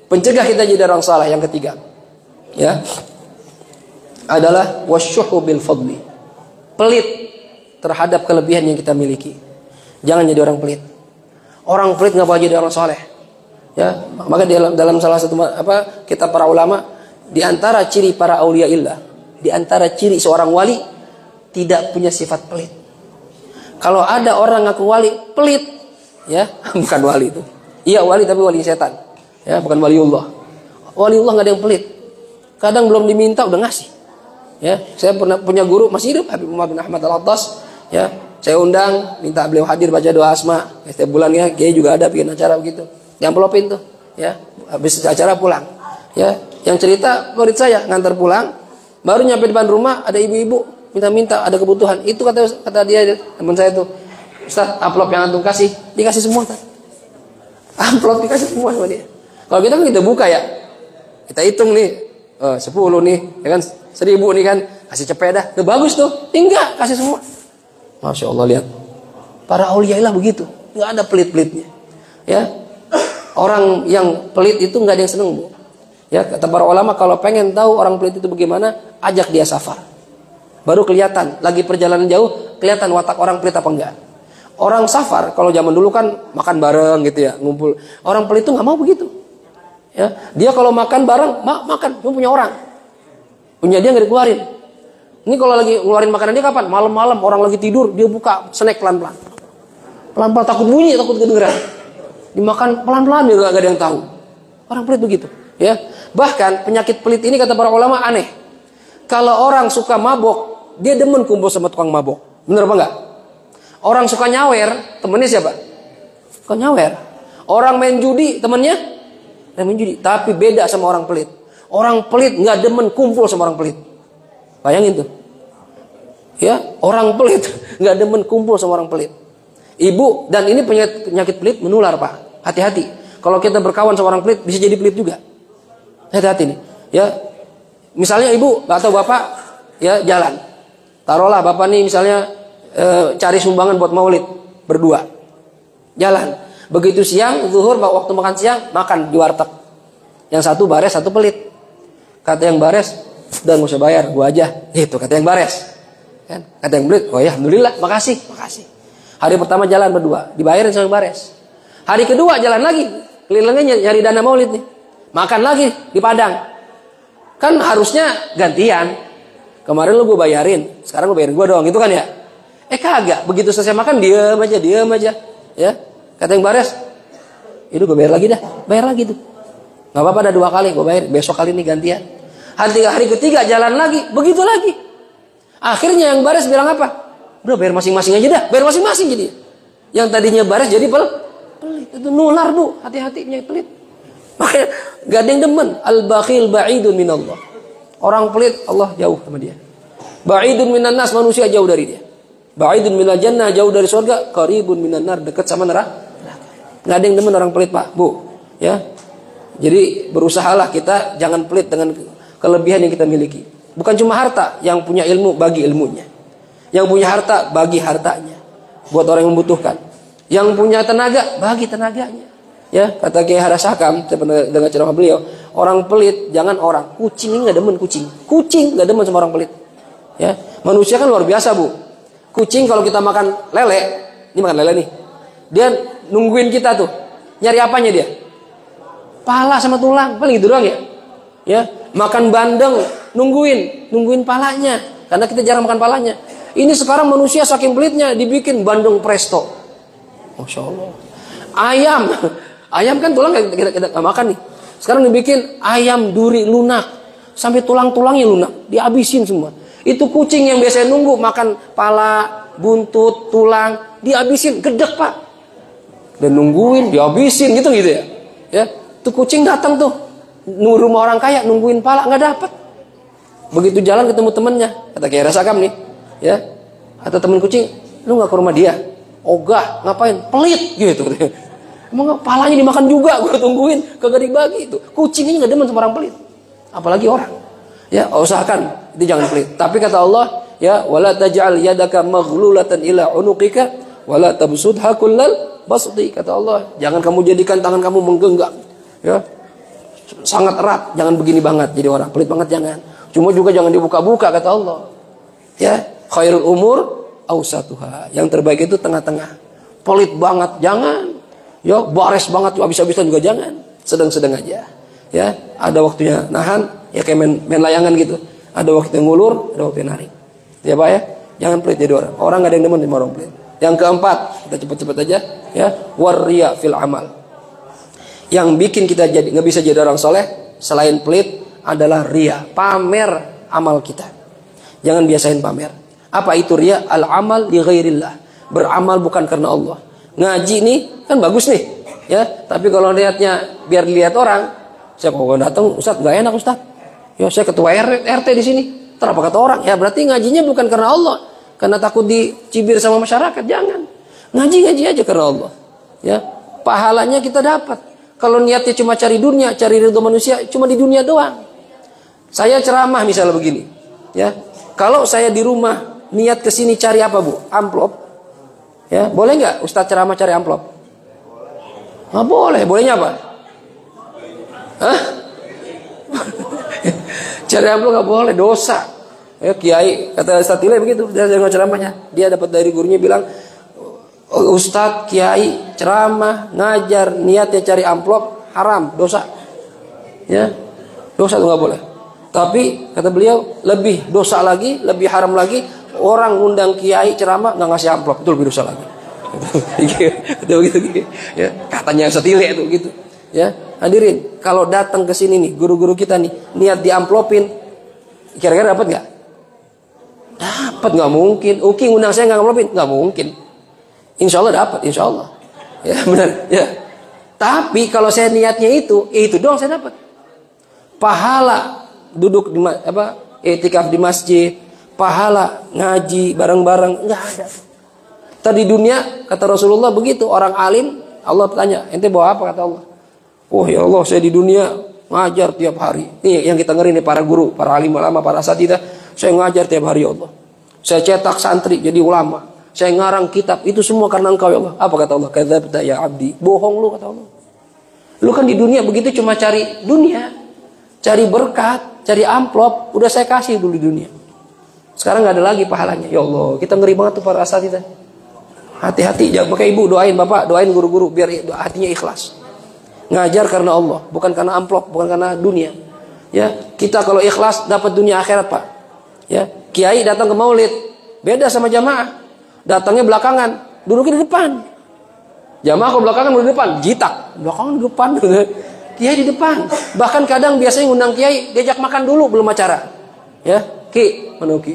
Pencegah kita jadi orang soleh yang ketiga. Ya. Adalah wasyuhu bil fadli. Pelit terhadap kelebihan yang kita miliki. Jangan jadi orang pelit. Orang pelit nggak boleh jadi orang soleh. Ya, maka dalam salah satu kitab para ulama, di antara ciri para aulia illah, di antara ciri seorang wali tidak punya sifat pelit. Kalau ada orang ngaku wali pelit, ya bukan wali itu. Iya wali tapi wali setan. Ya bukan waliullah. Waliullah nggak ada yang pelit. Kadang belum diminta udah ngasih. Ya, saya pernah punya guru masih hidup Habib Umar bin Ahmad Al-Attas. Ya, saya undang, minta beliau hadir baca doa Asma. Setiap bulannya, Kiai juga ada bikin acara begitu. Yang pelopin tuh, ya, habis acara pulang. Ya, yang cerita murid saya ngantar pulang, baru nyampe depan rumah ada ibu-ibu minta-minta ada kebutuhan. Itu kata dia teman saya tuh, Ustaz, amplop yang antum kasih, dikasih semua Ustaz. Amplop dikasih semua sama dia. Kalau kita buka ya, kita hitung nih, 10 nih, ya kan 1000 nih kan, kasih cepet dah, udah bagus tuh, enggak kasih semua. Masya Allah lihat, para aulia ilah begitu, nggak ada pelit-pelitnya. Ya, orang yang pelit itu nggak ada yang seneng, Bu. Ya, kata para ulama kalau pengen tahu orang pelit itu bagaimana, ajak dia safar. Baru kelihatan, lagi perjalanan jauh, kelihatan watak orang pelit apa enggak. Orang safar, kalau zaman dulu kan makan bareng gitu ya, ngumpul. Orang pelit itu nggak mau begitu. Ya, dia kalau makan bareng, makan, cuma punya orang. Punya dia nggak dikeluarin. Ini kalau lagi ngeluarin makanan dia kapan? Malam-malam, orang lagi tidur, dia buka snack pelan-pelan. Pelan-pelan, takut bunyi, takut kedengeran. Dimakan pelan-pelan, dia nggak ada yang tahu. Orang pelit begitu. Ya, bahkan penyakit pelit ini kata para ulama aneh. Kalau orang suka mabok, dia demen kumpul sama tukang mabok. Bener apa enggak? Orang suka nyawer, temennya siapa? Suka nyawer. Orang main judi, temennya main judi. Tapi beda sama orang pelit. Orang pelit nggak demen kumpul sama orang pelit. Bayangin tuh. Ya, orang pelit nggak demen kumpul sama orang pelit. Ibu, dan ini penyakit pelit menular, Pak. Hati-hati. Kalau kita berkawan sama orang pelit, bisa jadi pelit juga. Hati-hati nih. Ya, misalnya ibu atau bapak ya jalan. Taruhlah bapak nih misalnya cari sumbangan buat maulid berdua. Jalan. Begitu siang, zuhur, waktu makan siang, makan di warteg. Yang satu bares, satu pelit. Kata yang bares, udah nggak usah bayar, gua aja. Itu kata yang bares. Kan? Kata yang pelit, oh ya alhamdulillah, makasih. Hari pertama jalan berdua, dibayarin sama yang bares. Hari kedua jalan lagi, kelilingnya nyari dana maulid nih. Makan lagi di Padang. Kan harusnya gantian. Kemarin lu gue bayarin, sekarang lu bayarin gue doang, gitu kan ya? Kagak, begitu selesai makan diam aja. Ya, kata yang bares, itu gue bayar lagi dah, bayar lagi tuh. Gak apa-apa, ada 2 kali gue bayar, besok kali ini gantian. Hari ketiga jalan lagi, begitu lagi. Akhirnya yang bares bilang apa? Udah bayar masing-masing aja dah, bayar masing-masing jadi. Yang tadinya bares jadi pelit. Itu nular, Bu, hati-hati punya pelit. Makanya gak ada yang demen. Al-bakhil ba'idun minallah. Orang pelit Allah jauh sama dia. Ba'idun minan nas, manusia jauh dari dia. Ba'idun minal jannah, jauh dari surga. Qaribun minan nar, dekat sama neraka. Gak ada yang demen orang pelit, Pak, Bu. Ya. Jadi berusahalah kita jangan pelit dengan kelebihan yang kita miliki. Bukan cuma harta, yang punya ilmu bagi ilmunya. Yang punya harta bagi hartanya. Buat orang yang membutuhkan. Yang punya tenaga bagi tenaganya. Ya, kata Kiai Harasakam, saya pernah dengar ceramah beliau, orang pelit jangan orang. Kucing ini nggak demen kucing. Kucing nggak demen sama orang pelit. Ya, manusia kan luar biasa, Bu. Kucing kalau kita makan lele, ini makan lele nih, dia nungguin kita tuh. Nyari apanya dia? Pala sama tulang, paling gitu doang ya. Ya, makan bandeng, nungguin palanya, karena kita jarang makan palanya. Ini sekarang manusia saking pelitnya dibikin bandeng presto. Masya Allah. Ayam kan tulang kita makan nih. Sekarang dibikin ayam duri lunak. Sampai tulang-tulangnya lunak. Dihabisin semua. Itu kucing yang biasanya nunggu makan pala, buntut, tulang. Dihabisin. Gedek, Pak. Dan nungguin, dihabisin gitu ya. Ya, tuh kucing datang tuh. Rumah orang kaya nungguin pala. Nggak dapat. Begitu jalan ketemu temennya. Kata Kiai Rasakam nih. Ya. Atau temen kucing. Lu nggak ke rumah dia? Ogah. Ngapain? Pelit. Gitu. Emang palanya dimakan juga, gue tungguin, kagak dibagi itu. Kucing ini nggak demen sama orang pelit, apalagi orang. Ya, usahakan itu jangan pelit. Tapi kata Allah, ya, wala taj'al yadaka maghlulatan ila unuqika, wala tabsutha kullal basti. Kata Allah, jangan kamu jadikan tangan kamu menggenggam, ya, sangat erat. Jangan begini banget, jadi orang pelit banget jangan. Cuma juga jangan dibuka-buka kata Allah. Ya, khairul umur awsatuha. Yang terbaik itu tengah-tengah. Pelit banget jangan. Ya, bares banget habis-habisan juga jangan. Sedang-sedang aja. Ya, ada waktunya nahan, ya kayak main layangan gitu. Ada waktu yang ngulur, ada waktu yang narik. Ya, Pak ya. Jangan pelit jadi orang. Orang enggak ada yang demen sama orang pelit. Yang keempat, kita cepat-cepat aja, ya, warriya fil amal. Yang bikin kita jadi enggak bisa jadi orang soleh selain pelit adalah ria, pamer amal kita. Jangan biasain pamer. Apa itu ria? Al amal li ghairillah. Beramal bukan karena Allah. Ngaji nih kan bagus nih, ya. Tapi kalau lihatnya biar dilihat orang, siapa mau datang, Ustaz nggak enak Ustaz. Ya saya ketua RT di sini. Terus apa kata orang? Ya berarti ngajinya bukan karena Allah, karena takut dicibir sama masyarakat. Jangan. Ngaji aja karena Allah. Ya, pahalanya kita dapat. Kalau niatnya cuma cari dunia, cari ridho manusia, cuma di dunia doang. Saya ceramah misalnya begini, ya. Kalau saya di rumah niat kesini cari apa, Bu? Amplop. Ya, boleh nggak Ustaz ceramah cari amplop? Nggak boleh. Bolehnya apa? Hah? Cari amplop nggak boleh, dosa. Ya, Kiai kata Ustaz Tile begitu, dia ceramahnya. Dia dapat dari gurunya bilang, Ustaz, Kiai ceramah, ngajar, niatnya cari amplop, haram, dosa. Ya, dosa itu nggak boleh. Tapi kata beliau, lebih dosa lagi, lebih haram lagi, orang ngundang Kiai ceramah nggak ngasih amplop, itu lebih dosa lagi. Itu begitu, ya, katanya Ustaz Tile itu gitu. Ya, hadirin, kalau datang ke sini nih, guru-guru kita nih, niat diamplopin, kira-kira dapat nggak? Dapat, nggak mungkin. Uki ngundang saya nggak ngamplopin, nggak mungkin. Insya Allah dapat, insya Allah. Ya benar, ya. Tapi kalau saya niatnya itu doang saya dapat. Pahala duduk di i'tikaf di masjid, pahala ngaji bareng-bareng, nggak ada. Tadi dunia kata Rasulullah begitu, orang alim Allah tanya, ente bawa apa kata Allah? Oh ya Allah, saya di dunia ngajar tiap hari. Ini yang kita ngeri nih, para guru, para alim ulama, para asatidzah. Saya ngajar tiap hari ya Allah. Saya cetak santri jadi ulama. Saya ngarang kitab. Itu semua karena engkau ya Allah. Apa kata Allah? Kadzabta ya abdi. Bohong lu kata Allah. Lu kan di dunia begitu cuma cari dunia. Cari berkat, cari amplop. Udah saya kasih dulu di dunia. Sekarang gak ada lagi pahalanya. Ya Allah, kita ngeri banget tuh para asatidzah. Hati-hati. Jangan pakai ibu, doain bapak, doain guru-guru. Biar hatinya ikhlas. Ngajar karena Allah. Bukan karena amplop, bukan karena dunia. Ya, kita kalau ikhlas dapat dunia akhirat pak. Ya, kiai datang ke maulid, beda sama jamaah. Datangnya belakangan, duduknya di depan. Jamaah kalau belakangan duduk di depan, jitak. Belakangan di depan, kiai di depan. Bahkan kadang biasanya ngundang kiai, diajak makan dulu belum acara. Ya, Ki, mana Ki?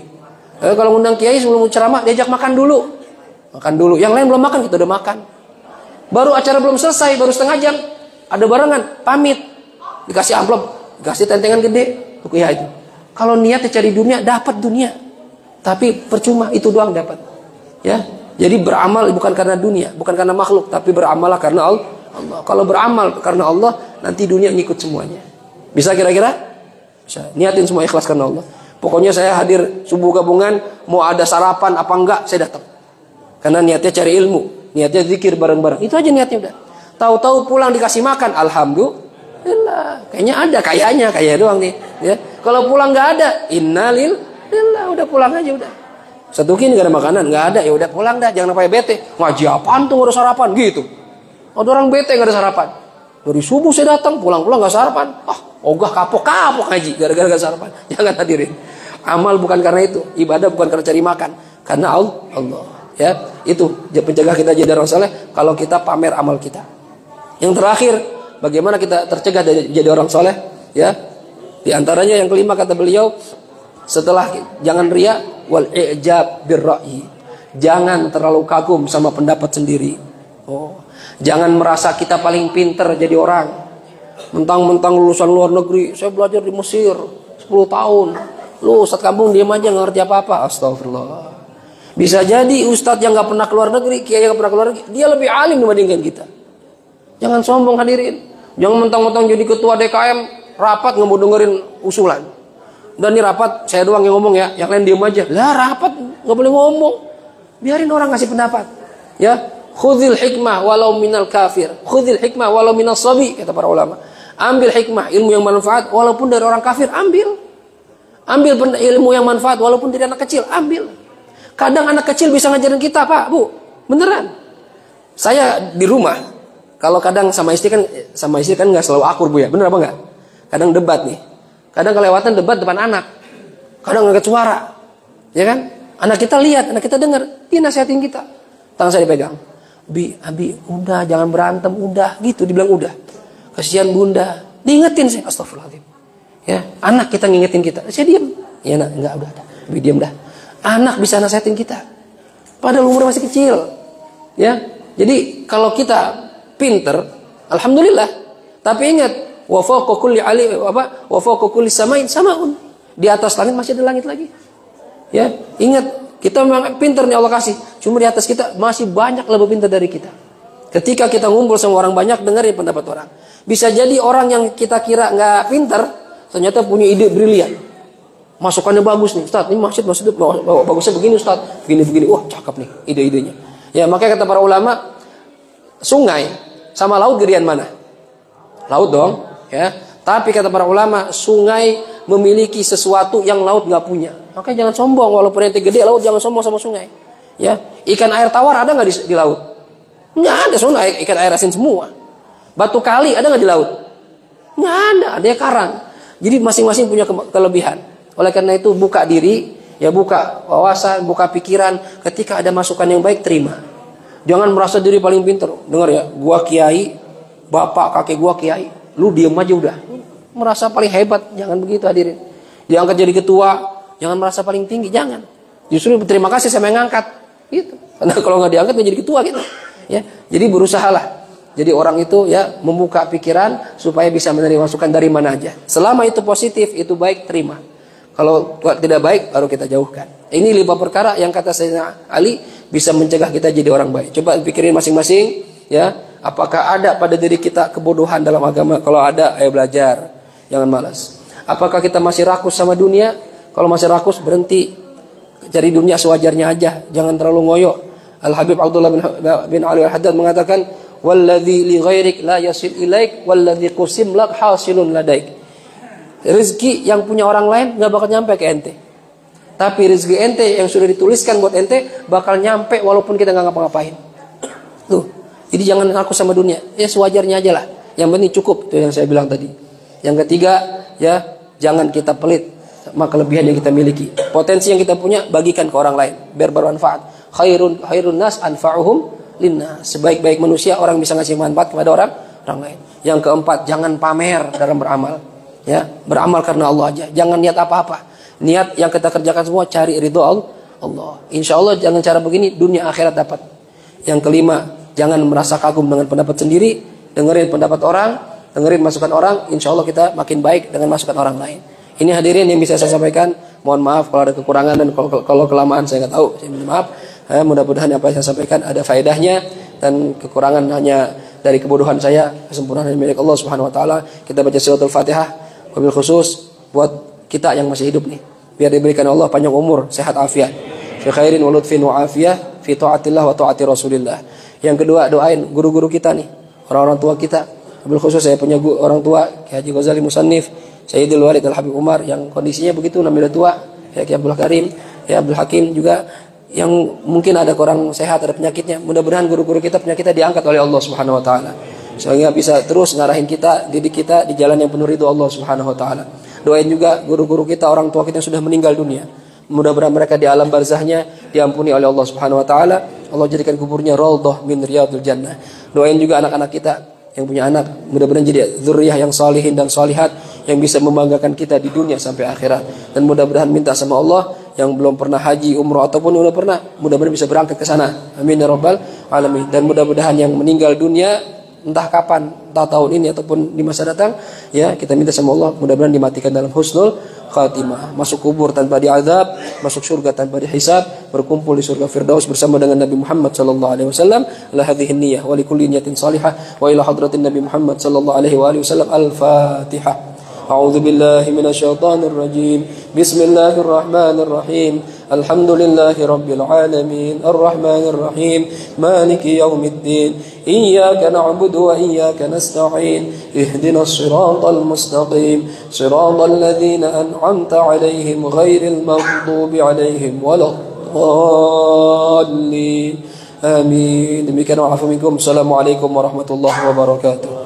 Kalau ngundang kiai sebelum ceramah, diajak makan dulu. Makan dulu. Yang lain belum makan, kita udah makan. Baru acara belum selesai, baru setengah jam, ada barengan, pamit. Dikasih amplop, dikasih tentengan gede, tuh kiai itu. Kalau niatnya cari dunia, dapat dunia. Tapi percuma, itu doang dapat. Ya, jadi beramal bukan karena dunia, bukan karena makhluk, tapi beramal karena Allah. Kalau beramal karena Allah, nanti dunia ngikut semuanya. Bisa kira-kira? Bisa. Niatin semua ikhlas karena Allah. Pokoknya saya hadir subuh gabungan, mau ada sarapan apa enggak, saya datang. Karena niatnya cari ilmu, niatnya zikir bareng-bareng. Itu aja niatnya udah. Tahu-tahu pulang dikasih makan, alhamdulillah. Kayaknya kayak doang nih. Ya. Kalau pulang nggak ada, innalillah, udah pulang aja udah. Satu kini nggak ada makanan, nggak ada, ya udah pulang dah, jangan sampai bete. Ngaji apaan tuh nggak ada sarapan gitu. Ada orang bete nggak ada sarapan. Dari subuh saya datang, pulang-pulang nggak sarapan. Ogah kapok ngaji gara-gara nggak sarapan. Jangan hadirin. Amal bukan karena itu, ibadah bukan karena cari makan, karena Allah. Ya, itu penjaga kita jadi orang saleh kalau kita pamer amal kita. Yang terakhir, bagaimana kita tercegah dari jadi orang saleh? Ya, di antaranya yang kelima kata beliau, setelah jangan riya wal i'jab birra'yi. Jangan terlalu kagum sama pendapat sendiri. Jangan merasa kita paling pinter jadi orang. Mentang-mentang lulusan luar negeri, saya belajar di Mesir 10 tahun. Lu ustaz kampung diam aja nggak ngerti apa-apa. Astagfirullah. Bisa jadi ustaz yang nggak pernah keluar negeri, kiai yang nggak pernah keluar negeri, dia lebih alim dibandingkan kita. Jangan sombong hadirin. Jangan mentang-mentang jadi ketua DKM rapat nggak mau dengerin usulan. Dan ini rapat saya doang yang ngomong ya, yang lain diem aja. Lah rapat nggak boleh ngomong. Biarin orang ngasih pendapat. Ya, khudhil hikmah walau minal kafir, khudhil hikmah walau minal sabi, kata para ulama. Ambil hikmah, ilmu yang manfaat walaupun dari orang kafir, ambil. Ambil ilmu yang manfaat walaupun dari anak kecil, ambil. Kadang anak kecil bisa ngajarin kita, Pak, Bu. Beneran. Saya di rumah kalau kadang sama istri kan nggak selalu akur, Bu ya. Bener apa enggak? Kadang debat nih. Kadang kelewatan debat depan anak. Kadang ngangkat suara. Ya kan? Anak kita lihat, anak kita dengar, dia nasihatin kita. Tangan saya dipegang. Abi, udah jangan berantem, udah gitu dibilang udah. Kasihan Bunda. Diingetin saya, astagfirullahaladzim. Ya, anak kita ngingetin kita. Saya diam. Ya, enggak udah. Abi diam dah. Anak bisa nasihatin kita. Padahal umur masih kecil. Ya. Jadi kalau kita pinter, alhamdulillah. Tapi ingat, wa fawqa kulli wa fawqa kulli samain samaun. Di atas langit masih ada langit lagi. Ya, ingat, kita memang pintar nih Allah kasih. Cuma di atas kita masih banyak lebih pintar dari kita. Ketika kita ngumpul sama orang banyak, dengerin pendapat orang. Bisa jadi orang yang kita kira nggak pintar, ternyata punya ide brilian. Masukannya bagus nih, Ustaz. Ini masjid bagusnya begini, Ustaz. Begini. Wah, cakep nih ide-idenya. Ya, makanya kata para ulama, sungai sama laut gedean mana? Laut dong, ya. Tapi kata para ulama, sungai memiliki sesuatu yang laut nggak punya. Makanya jangan sombong, walaupun ente gede laut, jangan sombong sama sungai. Ya, ikan air tawar ada nggak di laut? Nggak ada, soalnya ikan air asin semua. Batu kali ada nggak di laut? Nggak ada, ada karang. Jadi masing-masing punya kelebihan. Oleh karena itu buka diri, ya buka wawasan, buka pikiran. Ketika ada masukan yang baik, terima. Jangan merasa diri paling pintar. Dengar ya, gua kiai, bapak kakek gua kiai, lu diem aja udah. Merasa paling hebat, jangan begitu hadirin. Diangkat jadi ketua, jangan merasa paling tinggi, jangan. Justru berterima kasih sama yang ngangkat, gitu. Karena kalau nggak diangkat nggak jadi ketua gitu. Ya, jadi berusahalah. Jadi orang itu ya membuka pikiran supaya bisa menerima masukan dari mana aja. Selama itu positif, itu baik, terima. Kalau tidak baik, baru kita jauhkan. Ini 5 perkara yang kata Sayyidina Ali bisa mencegah kita jadi orang baik. Coba pikirin masing-masing, ya. Apakah ada pada diri kita kebodohan dalam agama? Kalau ada, ayo belajar. Jangan malas. Apakah kita masih rakus sama dunia? Kalau masih rakus, berhenti. Cari dunia sewajarnya aja. Jangan terlalu ngoyo. Al-Habib Abdullah bin Ali Al-Haddad mengatakan, "Walladzi li ghairik la yasil ilaik, walladzi qusim lak hasilun ladaik." Rezeki yang punya orang lain nggak bakal nyampe ke ente. Tapi rezeki ente yang sudah dituliskan buat ente bakal nyampe walaupun kita nggak ngapa-ngapain. Tuh. Jadi jangan rakus sama dunia. Ya sewajarnya aja lah. Yang penting cukup, itu yang saya bilang tadi. Yang ketiga, ya jangan kita pelit sama kelebihan yang kita miliki. Potensi yang kita punya bagikan ke orang lain biar bermanfaat. Khairun nas anfa'uhum linnas. Sebaik-baik manusia orang bisa ngasih manfaat kepada orang lain. Yang keempat, jangan pamer dalam beramal. Ya, beramal karena Allah aja. Jangan niat apa-apa. Niat yang kita kerjakan semua cari ridho Allah. Insya Allah jangan cara begini dunia akhirat dapat. Yang kelima, jangan merasa kagum dengan pendapat sendiri. Dengerin pendapat orang, dengerin masukan orang. Insya Allah kita makin baik dengan masukan orang lain. Ini hadirin yang bisa saya sampaikan. Mohon maaf kalau ada kekurangan dan kalau kelamaan saya nggak tahu. Saya minta maaf. Mudah-mudahan apa yang saya sampaikan ada faedahnya dan kekurangan hanya dari kebodohan saya, kesempurnaan hanya milik Allah Subhanahu wa taala. Kita baca suratul Fatihah wabil khusus buat kita yang masih hidup nih. Biar diberikan Allah panjang umur, sehat afiat. Fi khairin wa lutfin wa afiyah fi taatillah wa taati Rasulillah. Yang kedua, doain guru-guru kita nih, orang-orang tua kita. Wabil khusus saya punya orang tua Kiai Haji Ghazali Musannif, Sayyidul Walid Al Habib Umar yang kondisinya begitu namanya tua, ya Kiai Abdul Karim, ya Abdul Hakim juga yang mungkin ada kurang sehat, ada penyakitnya. Mudah-mudahan guru-guru kita penyakitnya diangkat oleh Allah Subhanahu wa taala. Sehingga bisa terus ngarahin kita, didik kita di jalan yang penuh ridho Allah Subhanahu wa taala. Doain juga guru-guru kita, orang tua kita yang sudah meninggal dunia. Mudah-mudahan mereka di alam barzahnya diampuni oleh Allah Subhanahu wa taala. Allah jadikan kuburnya raudhah min riyadil jannah. Doain juga anak-anak kita yang punya anak, mudah-mudahan jadi dzurriyyah yang salihin dan salihat yang bisa membanggakan kita di dunia sampai akhirat. Dan mudah-mudahan minta sama Allah yang belum pernah haji, umroh ataupun udah pernah, mudah-mudahan bisa berangkat ke sana. Amin ya rabbal alamin. Dan mudah-mudahan yang meninggal dunia entah kapan, entah tahun ini ataupun di masa datang, ya kita minta sama Allah mudah-mudahan dimatikan dalam husnul khatimah, masuk kubur tanpa diazab, masuk surga tanpa dihisab, berkumpul di surga Firdaus bersama dengan Nabi Muhammad sallallahu alaihi wasallam. La hadhihi niyyah wa likulli niyatin salihah wa ila hadratin Nabi Muhammad sallallahu alaihi wasallam. Al-Fatihah. أعوذ بالله من الشيطان الرجيم بسم الله الرحمن الرحيم الحمد لله رب العالمين الرحمن الرحيم مالك يوم الدين إياك نعبد وإياك نستعين اهدنا الصراط المستقيم صراط الذين أنعمت عليهم غير المغضوب عليهم ولا الضالين آمين. Demikian wa'afu minkum. Assalamualaikum warahmatullahi wabarakatuh.